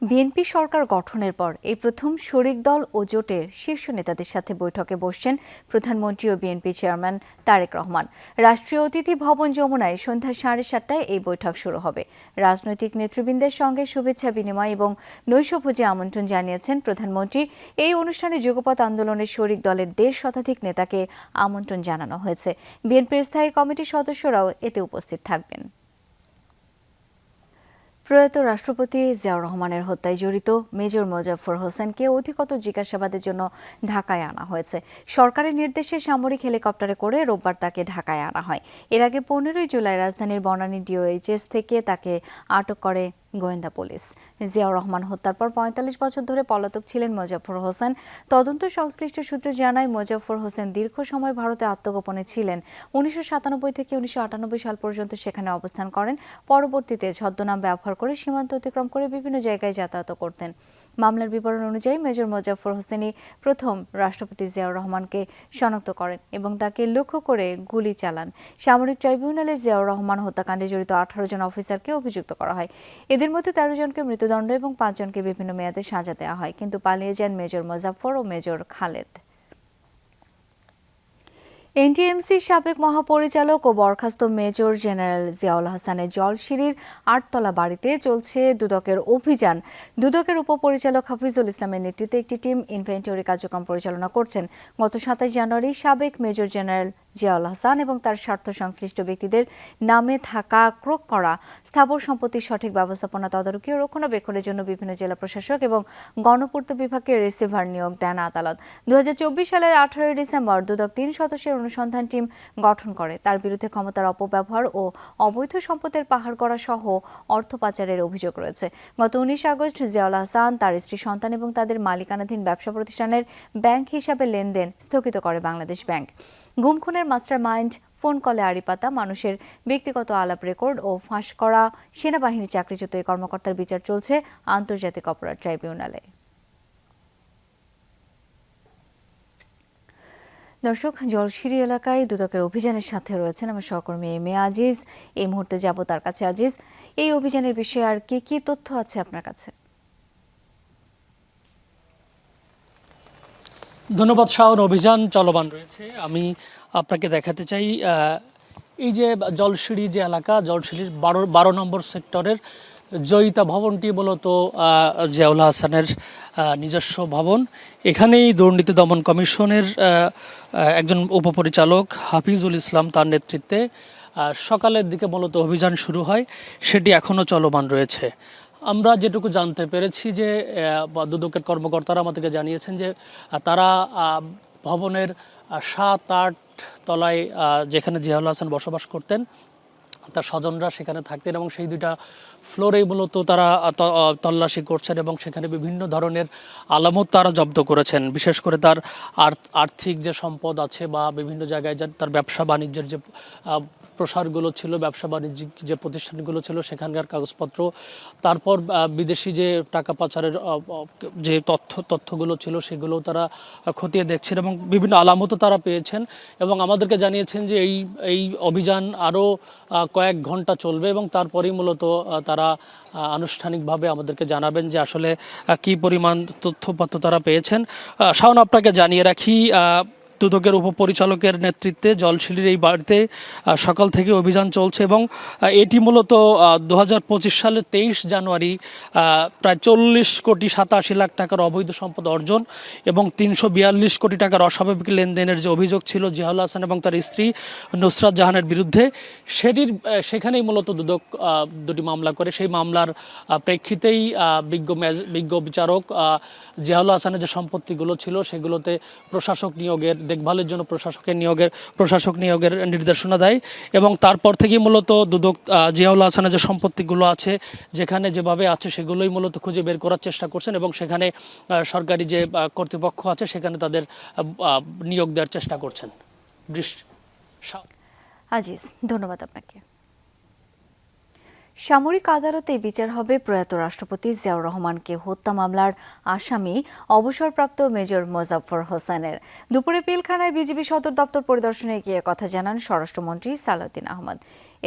বিএনপি সরকার গঠনের পর এই প্রথম শরিক দল ও জোটের শীর্ষ নেতাদের সাথে বৈঠকে বসছেন প্রধানমন্ত্রী ও বিএনপি চেয়ারম্যান তারেক রহমান। রাষ্ট্রীয় অতিথি ভবন যমুনায় সন্ধ্যা 7:30টায় এই বৈঠক শুরু হবে। রাজনৈতিক নেতৃবৃন্দের সঙ্গে শুভেচ্ছা বিনিময় এবং নৈশভোজে আমন্ত্রণ জানিয়েছেন প্রধানমন্ত্রী। এই অনুষ্ঠানে যুগপৎ আন্দোলনের শরিক দলের 1.5 শতাধিক নেতাকে আমন্ত্রণ জানানো হয়েছে। বিএনপির স্থায়ী কমিটির সদস্যরাও এতে উপস্থিত থাকবেন। প্রয়াত রাষ্ট্রপতি জিয়াউর রহমানের হত্যায় জড়িত মেজর মোজাফফর হোসেনকে অধিকতর জিজ্ঞাসাবাদের জন্য ঢাকায় আনা হয়েছে। সরকারের নির্দেশে সামরিক হেলিকপ্টারে করে রোববার তাকে ঢাকায় আনা হয়। এর আগে 15 জুলাই রাজধানীর বনানী ডিওএইচএস থেকে তাকে আটক করে গোয়েন্দা পুলিশ। জিয়াউর রহমান হত্যার পর 45 বছর ধরে পলাতক ছিলেন মোজাফফর হোসেন। তদন্ত সংশ্লিষ্ট সূত্র জানায়, মোজাফফর হোসেন দীর্ঘ সময় ভারতে আত্মগোপনে ছিলেন। 1997 থেকে 1998 সাল পর্যন্ত সেখানে অবস্থান করেন। পরবর্তীতে ছদ্মনাম ব্যবহার করে সীমান্ত অতিক্রম করে বিভিন্ন জায়গায় যাতায়াত করতেন। মামলার বিবরণ অনুযায়ী মেজর মোজাফফর হোসেনই প্রথম রাষ্ট্রপতি জিয়াউর রহমানকে শনাক্ত করেন এবং তাকে লক্ষ্য করে গুলি চালান। সামরিক ট্রাইব্যুনালে জিয়াউর রহমান হত্যাকাণ্ডে জড়িত 18 জন অফিসারকে অভিযুক্ত করা হয়। এদের মধ্যে 13 জনকে মৃত্যুদণ্ড এবং 5 জনকে বিভিন্ন মেয়াদে সাজা দেওয়া হয়, কিন্তু পালিয়ে যান মেজর মোজাফফর ও মেজর খালেদ। এনটিএমসির সাবেক মহাপরিচালক ও বরখাস্ত মেজর জেনারেল জিয়াউল হাসানের জলসিঁড়ির 8তলা বাড়িতে চলছে দুদকের অভিযান। দুদকের উপপরিচালক হাফিজুল ইসলামের নেতৃত্বে একটি টিম ইনভেন্টরি কার্যক্রম পরিচালনা করছেন। গত 27 জানুয়ারি সাবেক মেজর জেনারেল জিয়াউল হাসান এবং তার স্বার্থ সংশ্লিষ্ট ব্যক্তিদের নামে থাকা ক্রোক করা স্থাবর সম্পত্তির সঠিক ব্যবস্থাপনা, তদারকি ও রক্ষণাবেক্ষণের জন্য বিভিন্ন জেলা প্রশাসক এবং গণপূর্ত বিভাগকে রিসিভার নিয়োগ দেন আদালত। 2024 সালের 18 ডিসেম্বর দুদক 3 সদস্যের অনুসন্ধান টিম গঠন করে। তার বিরুদ্ধে ক্ষমতার অপব্যবহার ও অবৈধ সম্পদের পাহাড় করা সহ অর্থ পাচারের অভিযোগ রয়েছে। গত 19 আগস্ট জিয়াউল হাসান, তার স্ত্রী, সন্তান এবং তাদের মালিকানাধীন ব্যবসা প্রতিষ্ঠানের ব্যাংক হিসাবে লেনদেন স্থগিত করে বাংলাদেশ ব্যাংক। গুম খুনের মাস্টার মাইন্ড, ফোন কলে আড়িপাতা, মানুষের ব্যক্তিগত আলাপ রেকর্ড ও ফাঁস করা সেনাবাহিনী চাকরিচ্যুত এই কর্মকর্তার বিচার চলছে আন্তর্জাতিক অপরাধ ট্রাইব্যুনালে। দর্শক, জলশিরি এলাকায় দুদকের অভিযানের সাথে রয়েছেন আমার সহকর্মী এম এ আজিজ। এই মুহূর্তে যাব তার কাছে। আজিজ, এই অভিযানের বিষয়ে আর কি তথ্য আছে আপনার কাছে? ধন্যবাদ শাওন। অভিযান চলমান রয়েছে। আমি আপনাকে দেখাতে চাই এই যে জলশিরি যে এলাকা, জলশিরির 12 নম্বর সেক্টরের জয়িতা ভবনটি মূলত জিয়াউল হাসানের নিজস্ব ভবন। এখানেই দুর্নীতি দমন কমিশনের একজন উপপরিচালক হাফিজুল ইসলাম তার নেতৃত্বে সকালের দিকে মূলত অভিযান শুরু হয়, সেটি এখনও চলমান রয়েছে। আমরা যেটুকু জানতে পেরেছি যে দুদকের কর্মকর্তারা আমাদেরকে জানিয়েছেন যে তারা ভবনের 7-8 তলায় যেখানে জিয়াউল হাসান বসবাস করতেন তার স্বজনরা সেখানে থাকতেন এবং সেই 2টা ফ্লোরেই মূলত তারা তল্লাশি করছেন এবং সেখানে বিভিন্ন ধরনের আলামত তারা জব্দ করেছেন। বিশেষ করে তার আর্থিক যে সম্পদ আছে বা বিভিন্ন জায়গায় তার ব্যবসা বাণিজ্যের যে প্রসারগুলো ছিল, ব্যবসা বাণিজ্যিক যে প্রতিষ্ঠানগুলো ছিল সেখানকার কাগজপত্র, তারপর বিদেশি যে টাকা পাচারের যে তথ্যগুলো ছিল সেগুলো তারা খতিয়ে দেখছেন এবং বিভিন্ন আলামতও তারা পেয়েছেন এবং আমাদেরকে জানিয়েছেন যে এই অভিযান আরও কয়েক ঘন্টা চলবে এবং তারপরেই মূলত তারা আনুষ্ঠানিকভাবে আমাদেরকে জানাবেন যে আসলে কী পরিমাণ তথ্যপত্র তারা পেয়েছেন। শাওন, আপনাকে জানিয়ে রাখি দুদকের উপপরিচালকের নেতৃত্বে জলশিরির এই বাড়িতে সকাল থেকে অভিযান চলছে এবং এটি মূলত 2025 সালের 23 জানুয়ারি প্রায় 40,87 লাখ টাকার অবৈধ সম্পদ অর্জন এবং 342 কোটি টাকার অস্বাভাবিক লেনদেনের যে অভিযোগ ছিল জিয়াউল হাসান এবং তার স্ত্রী নুসরাত জাহানের বিরুদ্ধে, সেখানেই মূলত দুদক 2টি মামলা করে। সেই মামলার প্রেক্ষিতেই বিজ্ঞ বিচারক জিয়াউল হাসানের যে সম্পত্তিগুলো ছিল সেগুলোতে প্রশাসক নিয়োগের দেখভালের জন্য প্রশাসক নিয়োগের নির্দেশনা দেয় এবং তারপর থেকেই মূলত দুদক জিয়াউল হাসানের যে সম্পত্তিগুলো আছে যেখানে যেভাবে আছে সেগুলোই মূলত খুঁজে বের করার চেষ্টা করছেন এবং সেখানে সরকারি যে কর্তৃপক্ষ আছে সেখানে তাদের নিয়োগ দেওয়ার চেষ্টা করছেন। আজিজ, ধন্যবাদ আপনাকে। সামরিক আদালতে বিচার হবে প্রয়াত রাষ্ট্রপতি জিয়াউর রহমানকে হত্যা মামলার আসামি অবসরপ্রাপ্ত মেজর মোজাফফর হোসেনের। দুপুরে পিলখানায় বিজিবি সদর দপ্তর পরিদর্শনে গিয়ে কথা জানান স্বরাষ্ট্রমন্ত্রী সালাউদ্দিন আহমদ।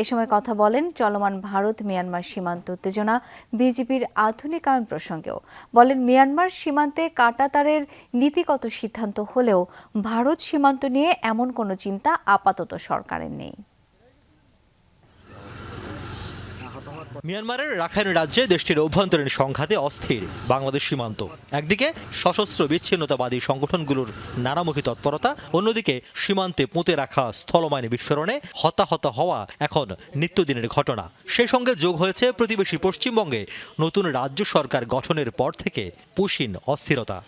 এ সময় কথা বলেন চলমান ভারত মিয়ানমার সীমান্ত উত্তেজনা, বিজিবির আধুনিকায়ন প্রসঙ্গেও। বলেন মিয়ানমার সীমান্তে কাঁটাতারের নীতিগত সিদ্ধান্ত হলেও ভারত সীমান্ত নিয়ে এমন কোনো চিন্তা আপাতত সরকারের নেই। মিয়ানমারের রাখাইন রাজ্যে দেশটির অভ্যন্তরীণ সংঘাতে অস্থির বাংলাদেশ সীমান্ত। একদিকে সশস্ত্র বিচ্ছিন্নতাবাদী সংগঠনগুলোর নানামুখী তৎপরতা, অন্যদিকে সীমান্তে পুঁতে রাখা স্থলমাইনে বিস্ফোরণে হতাহত হওয়া এখন নিত্যদিনের ঘটনা। সেই সঙ্গে যোগ হয়েছে প্রতিবেশী পশ্চিমবঙ্গে নতুন রাজ্য সরকার গঠনের পর থেকে পুশিন অস্থিরতা।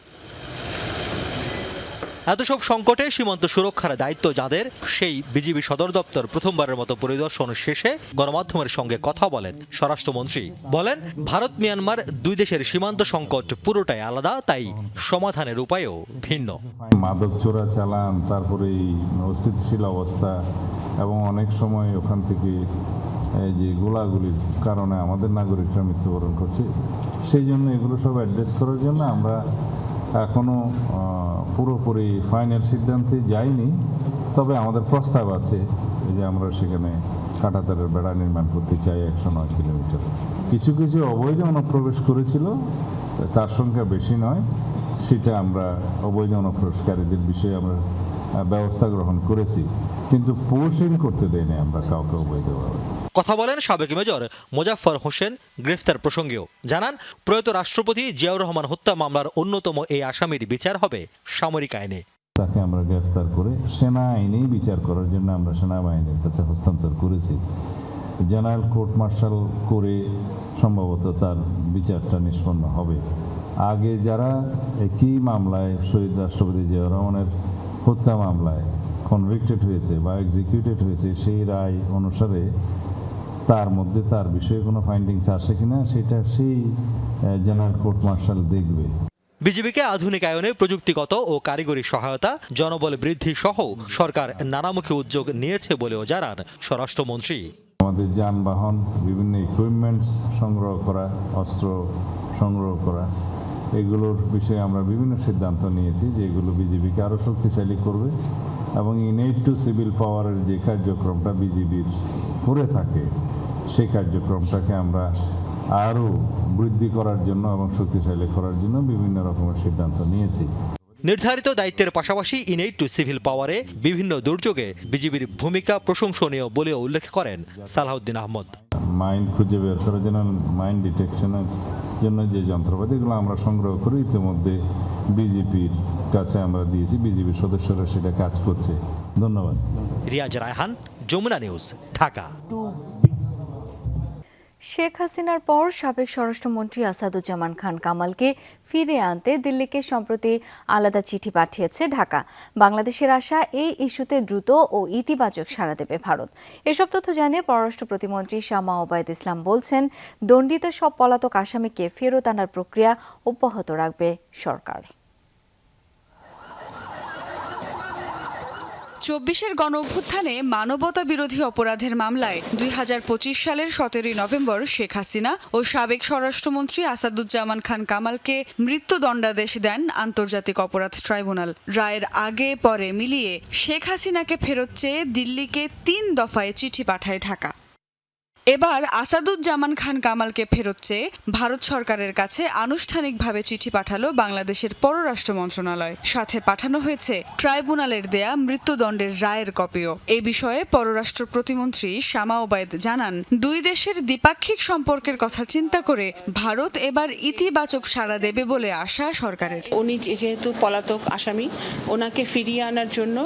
এত সব সংকটে সীমান্ত সুরক্ষার দায়িত্ব যাদের, সেই বিজিবি সদর দপ্তর প্রথমবারের মতো পরিদর্শন শেষে গণমাধ্যমের সঙ্গে কথা বলেন স্বরাষ্ট্রমন্ত্রী। বলেন ভারত মিয়ানমার 2 দেশের সীমান্ত সংকট পুরোটাই আলাদা, তাই সমাধানের উপায়ও ভিন্ন। মাদক চোরা চালান, তারপরে অস্থিতিশীল অবস্থা এবং অনেক সময় ওখান থেকে এই যে গোলাগুলির কারণে আমাদের নাগরিকরা মৃত্যুবরণ করছে, সেই জন্য এগুলো সব অ্যাড্রেস করার জন্য আমরা এখনো পুরোপুরি ফাইনাল সিদ্ধান্তে যাইনি। তবে আমাদের প্রস্তাব আছে যে আমরা সেখানে কাঁটাতারের বেড়া নির্মাণ করতে চাই 109 কিলোমিটার। কিছু কিছু অবৈধ অনুপ্রবেশ করেছিল, তার সংখ্যা বেশি নয়, সেটা আমরা অবৈধ অনুপ্রবেশকারীদের বিষয়ে আমরা ব্যবস্থা গ্রহণ করেছি, কিন্তু পোষণ করতে দেয়নি আমরা কাউকে অবৈধভাবে। কথা বলেন সাবেক মেজর মোজাফফর হোসেন গ্রেফতার প্রসঙ্গেও। জানান প্রয়াত রাষ্ট্রপতি জিয়াউর রহমান হত্যা মামলার অন্যতম এই আসামির বিচার হবে সামরিক আইনে। তাকে আমরা গ্রেফতার করে সেনা আইনেই বিচার করার জন্য আমরা সেনাবাহিনীর কাছে হস্তান্তর করেছি। জেনারেল কোর্ট মার্শাল করে সম্ভবত তার বিচারটা নিষ্পন্ন হবে। আগে যারা একই মামলায় শহীদ রাষ্ট্রপতি জিয়াউর রহমানের হত্যা মামলায় কনভিক্টেড হয়েছে বা এক্সিকিউটেড হয়েছে, সেই রায় অনুসারে তার মধ্যে তার বিষয়ে কোনো ফাইন্ডিংস আসে কিনা সেটা সেই জেনারেল কোর্ট মার্শাল দেখবে। বিজিবিকে আধুনিকায়নে প্রযুক্তিগত ও কারিগরি সহায়তা, জনবল বৃদ্ধি সহ সরকার নানামুখী উদ্যোগ নিয়েছে বলেও জানান স্বরাষ্ট্রমন্ত্রী। আমাদের যানবাহন, বিভিন্ন ইকুইপমেন্টস সংগ্রহ করা, অস্ত্র সংগ্রহ করা, এগুলোর বিষয়ে আমরা বিভিন্ন সিদ্ধান্ত নিয়েছি যে এগুলো বিজিবিকে আরও শক্তিশালী করবে এবং ইনেট টু সিভিল পাওয়ারের যে কার্যক্রমটা বিজিবির করে থাকে সেই কার্যক্রমটাকে আমরা আরও বৃদ্ধি করার জন্য এবং শক্তিশালী করার জন্য বিভিন্ন রকমের সিদ্ধান্ত নিয়েছি। নির্ধারিত দায়িত্বের পাশাপাশি ইনেট টু সিভিল পাওয়ারে বিভিন্ন দুর্যোগে বিজিবির ভূমিকা প্রশংসনীয় বলেও উল্লেখ করেন সালাহউদ্দিন আহমদ। মাইন্ড খুঁজে বের করার জন্য, মাইন্ড ডিটেকশনের জন্য যে যন্ত্রপাতিগুলো আমরা সংগ্রহ করি ইতিমধ্যে বিজেপির কাছে আমরা দিয়েছি, বিজেপির সদস্যরা সেটা কাজ করছে। ধন্যবাদ। রিয়াজ রায়হান, যমুনা নিউজ, ঢাকা। শেখ হাসিনার পর সাবেক স্বরাষ্ট্রমন্ত্রী আসাদুজ্জামান খান কামালকে ফিরিয়ে আনতে দিল্লিকে সম্প্রতি আলাদা চিঠি পাঠিয়েছে ঢাকা। বাংলাদেশের আশা এই ইস্যুতে দ্রুত ও ইতিবাচক সাড়া দেবে ভারত। এসব তথ্য জানিয়ে পররাষ্ট্র প্রতিমন্ত্রী শামা ওবায়দ ইসলাম বলছেন, দণ্ডিত সব পলাতক আসামিকে ফেরত আনার প্রক্রিয়া অব্যাহত রাখবে সরকার। ২৪-এর গণঅভ্যুত্থানে মানবতা বিরোধী অপরাধের মামলায় ২০২৫ সালের ১৭ নভেম্বর শেখ হাসিনা ও সাবেক স্বরাষ্ট্রমন্ত্রী আসাদুজ্জামান খান কামালকে মৃত্যুদণ্ডাদেশ দেন আন্তর্জাতিক অপরাধ ট্রাইব্যুনাল। রায়ের আগে পরে মিলিয়ে শেখ হাসিনাকে ফেরত চেয়ে দিল্লিকে ৩ দফায় চিঠি পাঠায় ঢাকা। এবার আসাদুজ্জামান খান কামালকে ফেরত চেয়ে ভারত সরকারের কাছে আনুষ্ঠানিকভাবে চিঠি পাঠালো বাংলাদেশের পররাষ্ট্র মন্ত্রণালয়। সাথে পাঠানো হয়েছে ট্রাইব্যুনালের দেয়া মৃত্যুদণ্ডের রায়ের কপিও। এ বিষয়ে পররাষ্ট্র প্রতিমন্ত্রী শামা ওবায়দ জানান, দুই দেশের দ্বিপাক্ষিক সম্পর্কের কথা চিন্তা করে ভারত এবার ইতিবাচক সাড়া দেবে বলে আশা সরকারের। উনি যেহেতু পলাতক আসামি, ওনাকে ফিরিয়ে আনার জন্য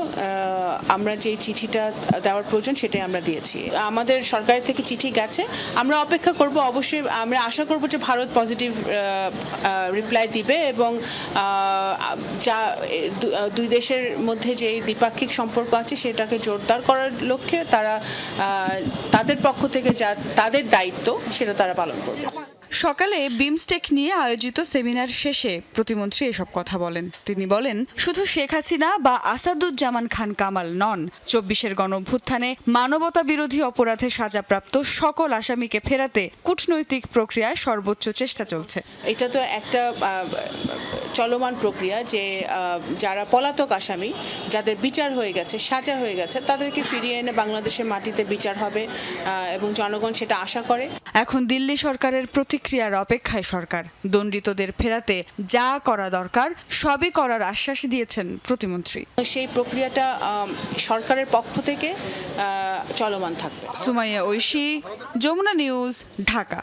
আমরা যে চিঠিটা দেওয়ার প্রয়োজন সেটাই আমরা দিয়েছি। আমাদের সরকারের থেকে চিঠি গেছে, আমরা অপেক্ষা করব। অবশ্যই আমরা আশা করব যে ভারত পজিটিভ রিপ্লাই দিবে এবং যা দুই দেশের মধ্যে যে দ্বিপাক্ষিক সম্পর্ক আছে সেটাকে জোরদার করার লক্ষ্যে তারা তাদের পক্ষ থেকে যা তাদের দায়িত্ব সেটা তারা পালন করবে। সকালে বিমস্টেক নিয়ে আয়োজিত সেমিনার শেষে প্রতিমন্ত্রী এসব কথা বলেন। তিনি বলেন, শুধু শেখ হাসিনা বা আসাদুজ্জামান খান কামাল নন, ২৪-এর গণঅভ্যুত্থানে মানবতা বিরোধী অপরাধে সাজাপ্রাপ্ত সকল আসামিকে ফেরাতে কূটনৈতিক প্রক্রিয়ায় সর্বোচ্চ চেষ্টা চলছে। এটা তো একটা চলমান প্রক্রিয়া যে যারা পলাতক আসামি, যাদের বিচার হয়ে গেছে, সাজা হয়ে গেছে, তাদেরকে ফিরিয়ে এনে বাংলাদেশের মাটিতে বিচার হবে এবং জনগণ সেটা আশা করে। এখন দিল্লি সরকারের প্রতিক্রিয়ার অপেক্ষায় সরকার। দণ্ডিতদের ফেরাতে যা করা দরকার সবই করার আশ্বাস দিয়েছেন প্রতিমন্ত্রী। সেই প্রক্রিয়াটা সরকারের পক্ষ থেকে চলমান থাকবে। সুমাইয়া ঐশী, যমুনা নিউজ, ঢাকা।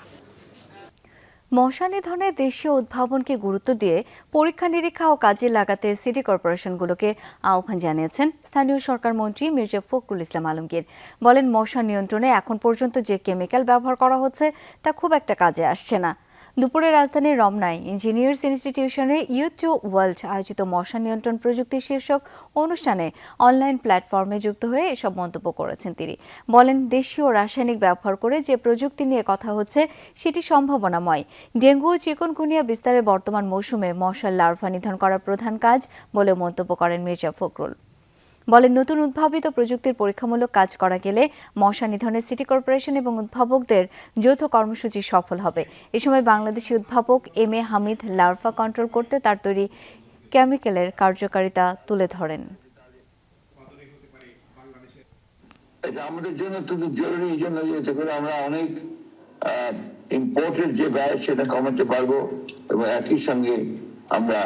মশা নিধনে দেশীয় উদ্ভাবনকে গুরুত্ব দিয়ে পরীক্ষা নিরীক্ষা ও কাজে লাগাতে সিটি কর্পোরেশনগুলোকে আহ্বান জানিয়েছেন স্থানীয় সরকার মন্ত্রী মির্জা ফখরুল ইসলাম আলমগীর। বলেন, মশা নিয়ন্ত্রণে এখন পর্যন্ত যে কেমিক্যাল ব্যবহার করা হচ্ছে তা খুব একটা কাজে আসছে না। দুপুরে রাজধানীর রমনায় ইঞ্জিনিয়ার্স ইনস্টিটিউশনে ইউথ টু ওয়ার্ল্ড আয়োজিত মশা নিয়ন্ত্রণ প্রযুক্তি শীর্ষক অনুষ্ঠানে অনলাইন প্ল্যাটফর্মে যুক্ত হয়ে এসব মন্তব্য করেছেন তিনি। বলেন, দেশীয় রাসায়নিক ব্যবহার করে যে প্রযুক্তি নিয়ে কথা হচ্ছে সেটি সম্ভাবনাময়। ডেঙ্গু ও চিকুনগুনিয়া বিস্তারের বর্তমান মৌসুমে মশার লার্ভা নিধন করার প্রধান কাজ বলে মন্তব্য করেন মির্জা ফখরুল। বলেন, নতুন উদ্ভাবিত প্রযুক্তির পরীক্ষামূলক কাজ করা গেলে মশা নিধনে সিটি কর্পোরেশন এবং উদ্ভাবকদের যৌথ কর্মসূচি সফল হবে। এ সময় বাংলাদেশি উদ্ভাবক M A Hamid larva control করতে তার তৈরি কেমিক্যালের কার্যকারিতা তুলে ধরেন। আমাদের জন্য তো জরুরি, এই জন্য যেতে করে আমরা অনেক ইম্পোর্টেড যে ব্যয় সেটা কমাতে পারবো এবং একই সঙ্গে আমরা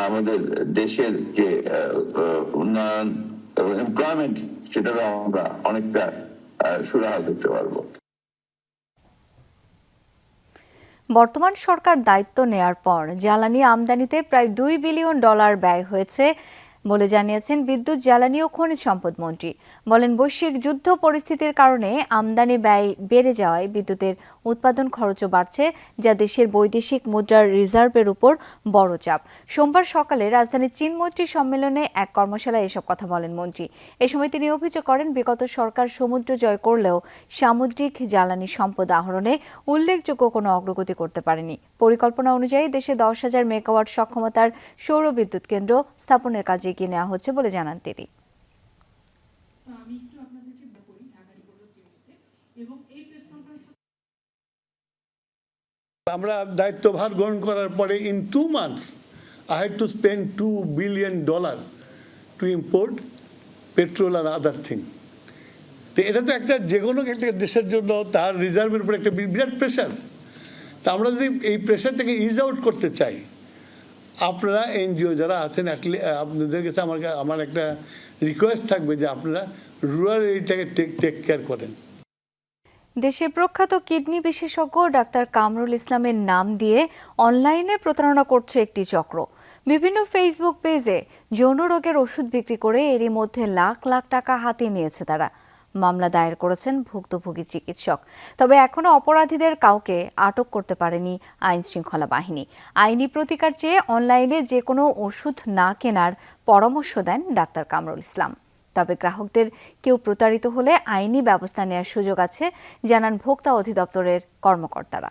আমাদের দেশের যে উন্নয়ন এবং এমপ্লয়মেন্ট সেটারও আমরা অনেকটা সুরাহা করতে পারবো। বর্তমান সরকার দায়িত্ব নেয়ার পর জ্বালানি আমদানিতে প্রায় $2 বিলিয়ন ব্যয় হয়েছে বলে জানিয়েছেন বিদ্যুৎ, জ্বালানি ও খনিজ সম্পদ মন্ত্রী। বলেন, বৈশ্বিক যুদ্ধ পরিস্থিতির কারণে আমদানি ব্যয় বেড়ে যাওয়ায় বিদ্যুতের উৎপাদন খরচও বাড়ছে, যা দেশের বৈদেশিক মুদ্রার রিজার্ভের উপর বড় চাপ। সোমবার সকালে রাজধানীর চীনমৈত্রী সম্মেলনে এক কর্মশালায় এসব কথা বলেন মন্ত্রী। এ সময় তিনি অভিযোগ করেন, বিগত সরকার সমুদ্র জয় করলেও সামুদ্রিক জ্বালানি সম্পদ আহরণে উল্লেখযোগ্য কোনো অগ্রগতি করতে পারেনি। পরিকল্পনা অনুযায়ী দেশে 10,000 মেগাওয়াট সক্ষমতার সৌর বিদ্যুৎ কেন্দ্র স্থাপনের কাজে এগিয়ে নেওয়া হচ্ছে বলে জানান তিনি। আমরা দায়িত্বভার গ্রহণ করার পরে in 2 months I had to spend $2 billion to import petrol আর আদার থিং। তো এটা তো একটা যে কোনো একটা দেশের জন্য তার রিজার্ভের উপর একটা বিরাট প্রেশার। তা আমরা যদি এই প্রেশারটাকে ইজ আউট করতে চাই, আপনারা এনজিও যারা আছেন আপনাদের কাছে আমার একটা রিকোয়েস্ট থাকবে যে আপনারা রুরাল এরিয়াটাকে টেক কেয়ার করেন। দেশের প্রখ্যাত কিডনি বিশেষজ্ঞ ডাক্তার কামরুল ইসলামের নাম দিয়ে অনলাইনে প্রতারণা করছে একটি চক্র। বিভিন্ন ফেসবুক পেজে যৌন রোগের ওষুধ বিক্রি করে এরই মধ্যে লাখ লাখ টাকা হাতিয়ে নিয়েছে তারা। মামলা দায়ের করেছেন ভুক্তভোগী চিকিৎসক। তবে এখনো অপরাধীদের কাউকে আটক করতে পারেনি আইন শৃঙ্খলা বাহিনী। আইনি প্রতিকার চেয়ে অনলাইনে যে কোনো ওষুধ না কেনার পরামর্শ দেন ডাক্তার কামরুল ইসলাম। তবে গ্রাহকদের কেউ প্রতারিত হলে আইনি ব্যবস্থা নেওয়ার সুযোগ আছে, জানান ভোক্তা অধিদপ্তরের কর্মকর্তারা।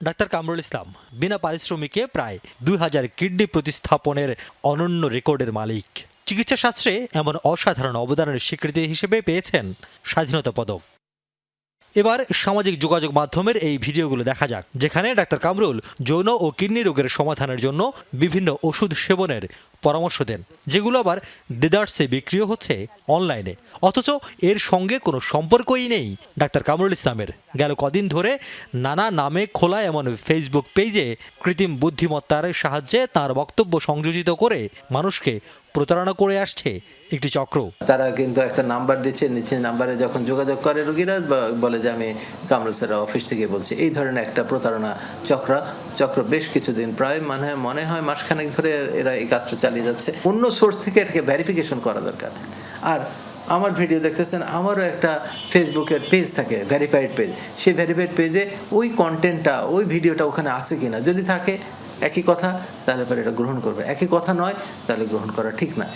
ডাক্তার কামরুল ইসলাম বিনা পারিশ্রমিকে প্রায় 2000 কিডনি প্রতিস্থাপনের অনন্য রেকর্ডের মালিক। চিকিৎসা শাস্ত্রে এমন অসাধারণ অবদানের স্বীকৃতি হিসেবে পেয়েছেন স্বাধীনতা পদক। এবার সামাজিক যোগাযোগ মাধ্যমের এই ভিডিওগুলো দেখা যাক, যেখানে ডাক্তার কামরুল যৌন ও কিডনি রোগের সমাধানের জন্য বিভিন্ন ওষুধ সেবনের পরামর্শ দেন, যেগুলো আবার দেদার্সে বিক্রিও হচ্ছে অনলাইনে। অথচ এর সঙ্গে কোনো সম্পর্কই নেই ডাক্তার কামরুল ইসলামের। গেল কদিন ধরে নানা নামে খোলা এমন ফেসবুক পেজে কৃত্রিম বুদ্ধিমত্তার সাহায্যে তার বক্তব্য সংযোজিত করে মানুষকে প্রতারণা করে আসছে একটি চক্র। তারা কিন্তু একটা নাম্বার দিচ্ছে, নিচে নাম্বারে যখন যোগাযোগ করে রোগীরা বলে যে আমি কামরুল স্যারের অফিস থেকে বলছি। এই ধরনের একটা প্রতারণা চক্র বেশ কিছুদিন, প্রায় মনে হয় মাসখানেক ধরে এরা এই কাজটা চালিয়ে যাচ্ছে। অন্য সোর্স থেকে এটাকে ভেরিফিকেশন করা দরকার। আর আমার ভিডিও দেখতেছেন, আমারও একটা ফেসবুকের পেজ থাকে, ভেরিফাইড পেজ। সেই ভেরিফাইড পেজে ওই কন্টেন্টটা, ওই ভিডিওটা ওখানে আছে কিনা, যদি থাকে একই কথা, তাহলে পরে এটা গ্রহণ করবে। একই কথা নয়, তাহলে গ্রহণ করা ঠিক না।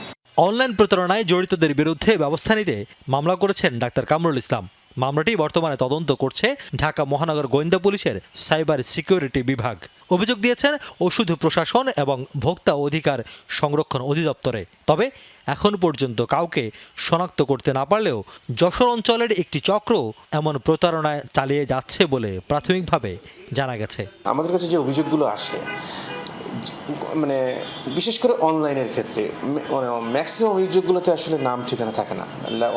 অনলাইন প্রতারণায় জড়িতদের বিরুদ্ধে ব্যবস্থা নিতে মামলা করেছেন ডাক্তার কামরুল ইসলাম। মামলাটি বর্তমানে তদন্ত করছে ঢাকা মহানগর গোয়েন্দা পুলিশের সাইবার সিকিউরিটি বিভাগ। অভিযোগ দিয়েছেন ওষুধ প্রশাসন এবং ভোক্তা অধিকার সংরক্ষণ অধিদপ্তরে। তবে এখন পর্যন্ত কাউকে শনাক্ত করতে না পারলেও যশোর অঞ্চলের একটি চক্র এমন প্রতারণায় চালিয়ে যাচ্ছে বলে প্রাথমিকভাবে জানা গেছে। আমাদের কাছে যে অভিযোগগুলো আসে, মানে বিশেষ করে অনলাইনের ক্ষেত্রে ম্যাক্সিমাম অভিযোগগুলোতে আসলে নাম ঠিকানা থাকে না।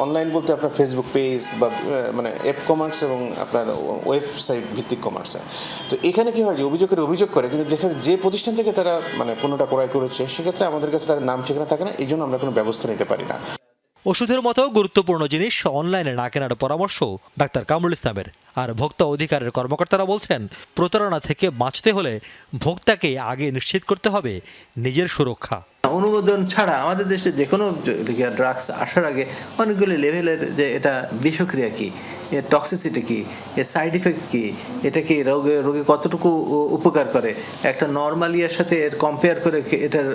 অনলাইন বলতে আপনার ফেসবুক পেজ বা মানে অ্যাপ কমার্স এবং আপনার ওয়েবসাইট ভিত্তিক কমার্স। তো এখানে কি হয় যে অভিযোগ করে, কিন্তু দেখা যায় যে প্রতিষ্ঠান থেকে তারা মানে পণ্যটা ক্রয় করেছে, সেক্ষেত্রে আমাদের কাছে তাদের নাম ঠিকানা থাকে না। এই জন্য আমরা কোনো ব্যবস্থা নিতে পারি না। ওষুধের মতো গুরুত্বপূর্ণ জিনিস অনলাইনে না কেনার পরামর্শ ডাক্তার কামরুল ইসলামের। আর ভোক্তা অধিকারের কর্মকর্তারা বলছেন, প্রতারণা থেকে বাঁচতে হলে ভোক্তাকে আগে নিশ্চিত করতে হবে নিজের সুরক্ষা। অনুমোদন ছাড়া আমাদের দেশে যে কোনো ড্রাগস আসার আগে অনেকগুলি লেভেলের, যে এটা বিষক্রিয়া কি, এর টক্সিসিটি কি, এর সাইড ইফেক্ট কি, এটা কি রোগে কতটুকু উপকার করে, একটা নর্মাল ইয়ার সাথে এর কম্পেয়ার করে এটার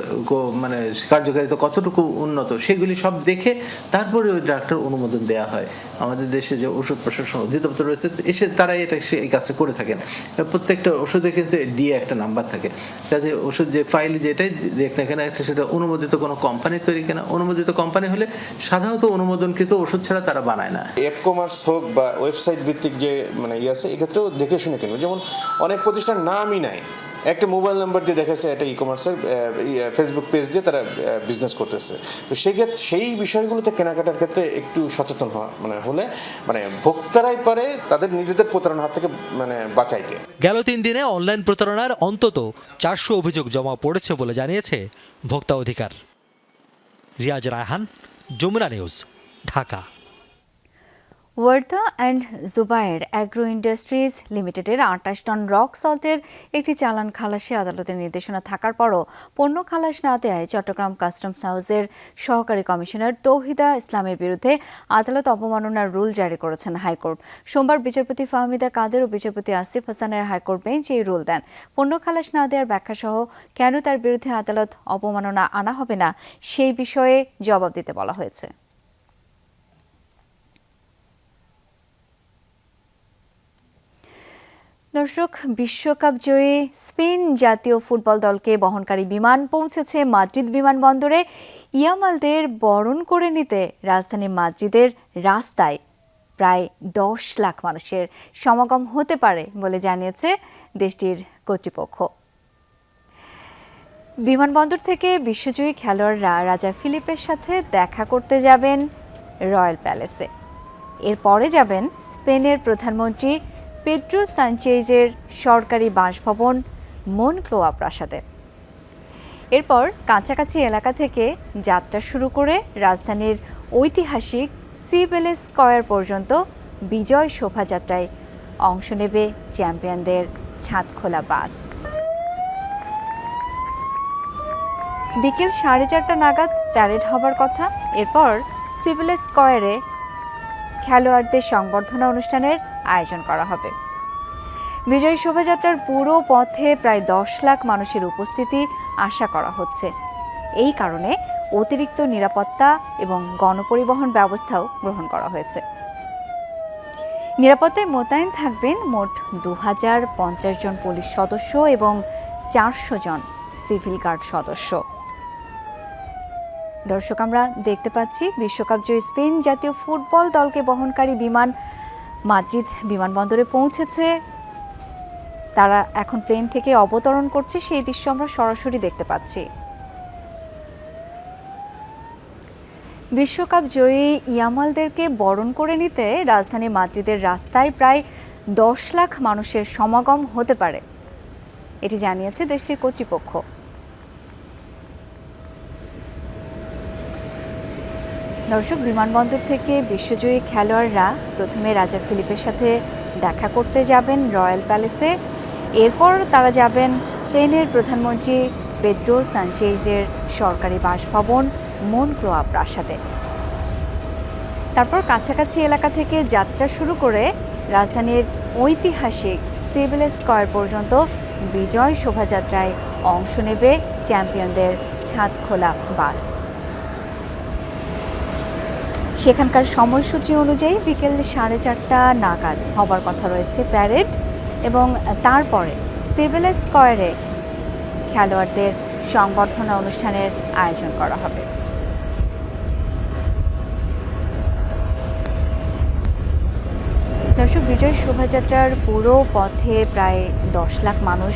মানে কার্যকারিতা কতটুকু উন্নত, সেগুলি সব দেখে তারপরে ওই ড্রাগটার অনুমোদন দেওয়া হয়। আমাদের দেশে যে ওষুধ প্রশাসন অধিদপ্তর রয়েছে, তারাই এই কাজটা করে থাকেন। প্রত্যেকটা ওষুধে কিন্তু দিয়ে একটা নাম্বার থাকে, কাজে ওষুধ যে ফাইল যেটাই দেখ না কেন, একটা সেটা অনুমোদিত কোনো কোম্পানির তৈরি কেনা। অনুমোদিত কোম্পানি হলে সাধারণত অনুমোদনকৃত ওষুধ ছাড়া তারা বানায় না। অ্যাপ কমার্স হোক বা ওয়েবসাইট ভিত্তিক যে মানে আছে, এক্ষেত্রেও দেখে শুনে কিনবে। যেমন অনেক প্রতিষ্ঠান নামই নাই, একটা মোবাইল নাম্বার দিয়ে দেখাচ্ছে একটা ই কমার্সের ফেসবুক পেজ দিয়ে তারা বিজনেস করতেছে। তো সেক্ষেত্রে সেই বিষয়গুলোতে কেনাকাটার ক্ষেত্রে একটু সচেতন হওয়া হলে ভোক্তারাই পারে তাদের নিজেদের প্রতারণার হাত থেকে বাঁচাইতে। গেল 3 দিনে অনলাইন প্রতারণার অন্তত 400 অভিযোগ জমা পড়েছে বলে জানিয়েছে ভোক্তা অধিকার। Riaz Raihan, Jamuna news, Dhaka. Warda and Zubair agro industries লিমিটেডের 28 টন রক সল্টের একটি চালান খালাসে আদালতের নির্দেশনা থাকার পরও পণ্য খালাস না দেয় চট্টগ্রাম কাস্টমস হাউসের সহকারী কমিশনার তৌহিদা ইসলামের বিরুদ্ধে আদালত অবমাননার রুল জারি করেছেন হাইকোর্ট। সোমবার বিচারপতি ফাহমিদা কাদের ও বিচারপতি আসিফ হাসানের হাইকোর্ট বেঞ্চ এই রুল দেন। পণ্য খালাস না দেওয়ার ব্যাখ্যাসহ কেন তার বিরুদ্ধে আদালত অবমাননা আনা হবে না সেই বিষয়ে জবাব দিতে বলা হয়েছে। দর্শক, বিশ্বকাপ জয়ী স্পেন জাতীয় ফুটবল দলকে বহনকারী বিমান পৌঁছেছে মাদ্রিদ বিমানবন্দরে। ইয়ামালদের বরণ করে নিতে রাজধানী মাদ্রিদের রাস্তায় প্রায় 10 লাখ মানুষের সমাগম হতে পারে বলে জানিয়েছে দেশটির কর্তৃপক্ষ। বিমানবন্দর থেকে বিশ্বজয়ী খেলোয়াড়রা রাজা ফিলিপের সাথে দেখা করতে যাবেন রয়্যাল প্যালেসে। এরপরে যাবেন স্পেনের প্রধানমন্ত্রী পেড্রো সানচেজের সরকারি বাসভবন মোনক্লোয়া প্রাসাদে। এরপর কাছাকাছি এলাকা থেকে যাত্রা শুরু করে রাজধানীর ঐতিহাসিক সিবেলেস স্কয়ার পর্যন্ত বিজয় শোভাযাত্রায় অংশ নেবে চ্যাম্পিয়নদের ছাদখোলা বাস। বিকেল 4:30 নাগাদ প্যারেড হবার কথা। এরপর সিবেলেস স্কয়ারে খেলোয়াড়দের সংবর্ধনা অনুষ্ঠানের আয়োজন করা হবে। বিজয় শোভাযাত্রার পুরো পথে প্রায় 10 লাখ মানুষের উপস্থিতি আশা করা হচ্ছে। এই কারণে অতিরিক্ত নিরাপত্তা এবং গণপরিবহন ব্যবস্থাও গ্রহণ করা হয়েছে। নিরাপত্তায় মোতায়েন থাকবেন মোট 2050 জন পুলিশ সদস্য এবং 400 জন সিভিল গার্ড সদস্য। দর্শক, আমরা দেখতে পাচ্ছি বিশ্বকাপ জয়ী স্পেন জাতীয় ফুটবল দলকে বহনকারী বিমান মাদ্রিদ বিমানবন্দরে পৌঁছেছে। তারা এখন প্লেন থেকে অবতরণ করছে, সেই দৃশ্য আমরা সরাসরি দেখতে পাচ্ছি। বিশ্বকাপ জয়ী ইয়ামালদেরকে বরণ করে নিতে রাজধানী মাদ্রিদের রাস্তায় প্রায় 10 লাখ মানুষের সমাগম হতে পারে, এটি জানিয়েছে দেশটির কর্তৃপক্ষ। দর্শক, বিমানবন্দর থেকে বিশ্বজয়ী খেলোয়াড়রা প্রথমে রাজা ফিলিপের সাথে দেখা করতে যাবেন রয়্যাল প্যালেসে। এরপর তারা যাবেন স্পেনের প্রধানমন্ত্রী পেড্রো সানচেজের সরকারি বাসভবন মোনক্লোয়া প্রাসাদে। তারপর কাছাকাছি এলাকা থেকে যাত্রা শুরু করে রাজধানীর ঐতিহাসিক সিবেলেস স্কয়ার পর্যন্ত বিজয় শোভাযাত্রায় অংশ নেবে চ্যাম্পিয়নদের ছাদখোলা বাস। সেখানকার সময়সূচি অনুযায়ী বিকেল 4:30 নাগাদ হবার কথা রয়েছে প্যারেড, এবং তারপরে সিবেলেস স্কয়ারে খেলোয়াড়দের সংবর্ধনা অনুষ্ঠানের আয়োজন করা হবে। দর্শক, বিজয় শোভাযাত্রার পুরো পথে প্রায় 10 লাখ মানুষ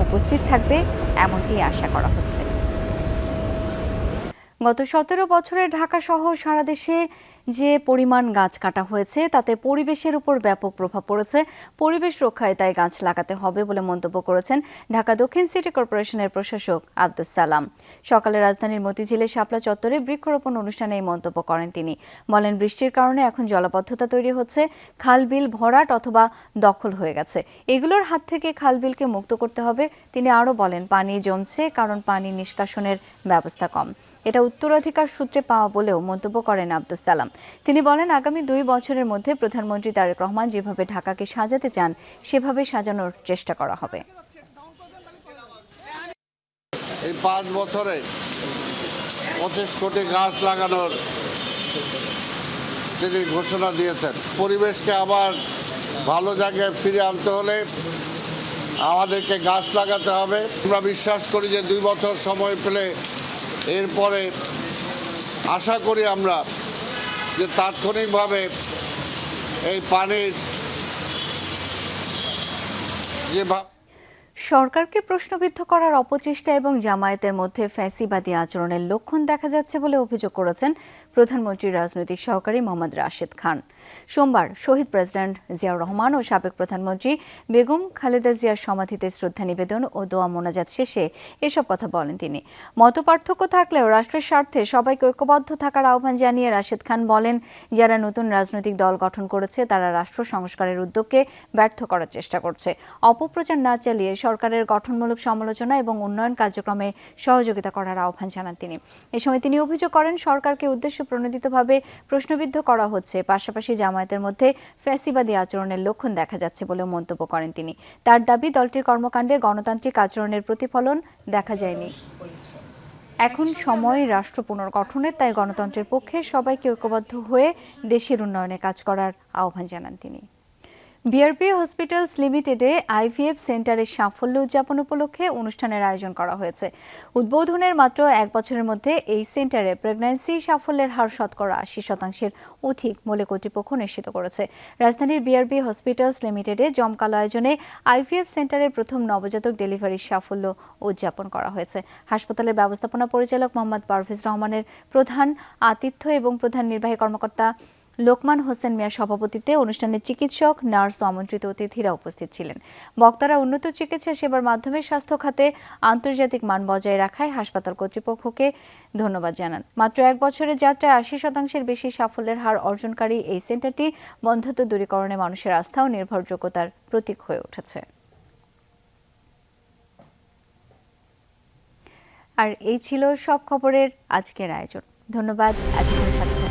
উপস্থিত থাকবে এমনটি আশা করা হচ্ছে। গত 17 বছরে ঢাকা সহ সারা দেশে যে পরিমাণ গাছ কাটা হয়েছে তাতে পরিবেশের উপর ব্যাপক প্রভাব পড়েছে। পরিবেশ রক্ষায় তাই গাছ লাগাতে হবে বলে মন্তব্য করেছেন ঢাকা দক্ষিণ সিটি কর্পোরেশনের প্রশাসক আব্দুস সালাম। সকালে রাজধানীর মতিঝিলে শাপলা চত্বরে বৃক্ষরোপণ অনুষ্ঠানে এই মন্তব্য করেন তিনি। বলেন, বৃষ্টির কারণে এখন জলাবদ্ধতা তৈরি হচ্ছে, খাল বিল ভরাট অথবা দখল হয়ে গেছে, এগুলোর হাত থেকে খাল বিলকে মুক্ত করতে হবে। তিনি আরও বলেন, পানি জমছে কারণ পানি নিষ্কাশনের ব্যবস্থা কম। এটা উত্তরাধিকার সূত্রে পাওয়া বলেও মন্তব্য করেন আব্দুস সালাম। তিনি বলেন, আগামী 2 বছরের মধ্যে প্রধানমন্ত্রী তারেক রহমান যেভাবে ঢাকাকে সাজাতে চান সেভাবে সাজানোর চেষ্টা করা হবে। এই 5 বছরে 25 কোটি গাছ লাগানোর তিনি ঘোষণা দিয়েছেন। পরিবেশকে আবার ভালো জায়গায় ফিরে আনতে হলে আমাদেরকে গাছ লাগাতে হবে। আমরা বিশ্বাস করি যে 2 বছর সময় পেলে এরপরে আশা করি আমরা যে তাৎক্ষণিকভাবে এই পানির যে সরকারকে প্রশ্নবিদ্ধ করার অপচেষ্টা এবং জামায়াতের মধ্যে ফ্যাসিবাদী আচরণের লক্ষণ দেখা যাচ্ছে বলে অভিযোগ করেছেন প্রধানমন্ত্রীর রাজনৈতিক সহকারী মোহাম্মদ রাশেদ খান। সোমবার শহীদ প্রেসিডেন্ট জিয়াউর রহমান ও সাবেক প্রধানমন্ত্রী বেগম খালেদা জিয়ার সমাধিতে শ্রদ্ধা নিবেদন ও দোয়া মোনাজাত শেষে এসব কথা বলেন তিনি। মতপার্থক্য থাকলেও রাষ্ট্রের স্বার্থে সবাইকে ঐক্যবদ্ধ থাকার আহ্বান জানিয়ে রাশেদ খান বলেন, যারা নতুন রাজনৈতিক দল গঠন করেছে তারা রাষ্ট্র সংস্কারের উদ্যোগকে ব্যর্থ করার চেষ্টা করছে। অপপ্রচার না চালিয়ে সরকারের গঠনমূলক সমালোচনা এবং উন্নয়ন কার্যক্রমে সহযোগিতা করার আহ্বান জানান তিনি। এ সময় তিনি অভিযোগ করেন, সরকারকে উদ্দেশ্য প্রণোদিতভাবে প্রশ্নবিদ্ধ করা হচ্ছে, পাশাপাশি জামায়াতের মধ্যে ফ্যাসিবাদী আচরণের লক্ষণ দেখা যাচ্ছে বলেও মন্তব্য করেন তিনি। তার দাবি, দলটির কর্মকাণ্ডে গণতান্ত্রিক আচরণের প্রতিফলন দেখা যায়নি। এখন সময় রাষ্ট্র পুনর্গঠনের, তাই গণতন্ত্রের পক্ষে সবাইকে ঐক্যবদ্ধ হয়ে দেশের উন্নয়নে কাজ করার আহ্বান জানান তিনি। বিআরপি হসপিটালস লিমিটেডে আইভিএফ সেন্টারের সাফল্য উদযাপন উপলক্ষে অনুষ্ঠানের আয়োজন করা হয়েছে। উদ্বোধনের মাত্র 1 বছরের মধ্যে এই সেন্টারে প্রেগন্যান্সি সাফল্যের হার শতকরা 80% অধিক বলে কর্তৃপক্ষ নিশ্চিত করেছে। রাজধানীর বিআরপি হসপিটালস লিমিটেডে জমকালো আয়োজনে আইভিএফ সেন্টারের প্রথম নবজাতক ডেলিভারির সাফল্য উদযাপন করা হয়েছে। হাসপাতালের ব্যবস্থাপনা পরিচালক মোহাম্মদ পারভেজ রহমানের প্রধান আতিথ্য এবং প্রধান নির্বাহী কর্মকর্তা লোকমান হোসেন মিয়ার সভাপতিত্বে অনুষ্ঠানে চিকিৎসক, নার্স ও আমন্ত্রিত অতিথিরা উপস্থিত ছিলেন। বক্তারা উন্নত চিকিৎসা সেবার মাধ্যমে স্বাস্থ্য খাতে আন্তর্জাতিক মান বজায় রাখায় হাসপাতাল কর্তৃপক্ষকে ধন্যবাদ জানান। মাত্র 1 বছরের যাত্রায় 80% বেশি সাফল্যের হার অর্জনকারী এই সেন্টারটি বন্ধ্যত্ব দূরীকরণে মানুষের আস্থা ও নির্ভরযোগ্যতার প্রতীক হয়ে উঠেছে। আর এই ছিল সব খবরের আজকের আয়োজন। ধন্যবাদ এতক্ষণ সাথে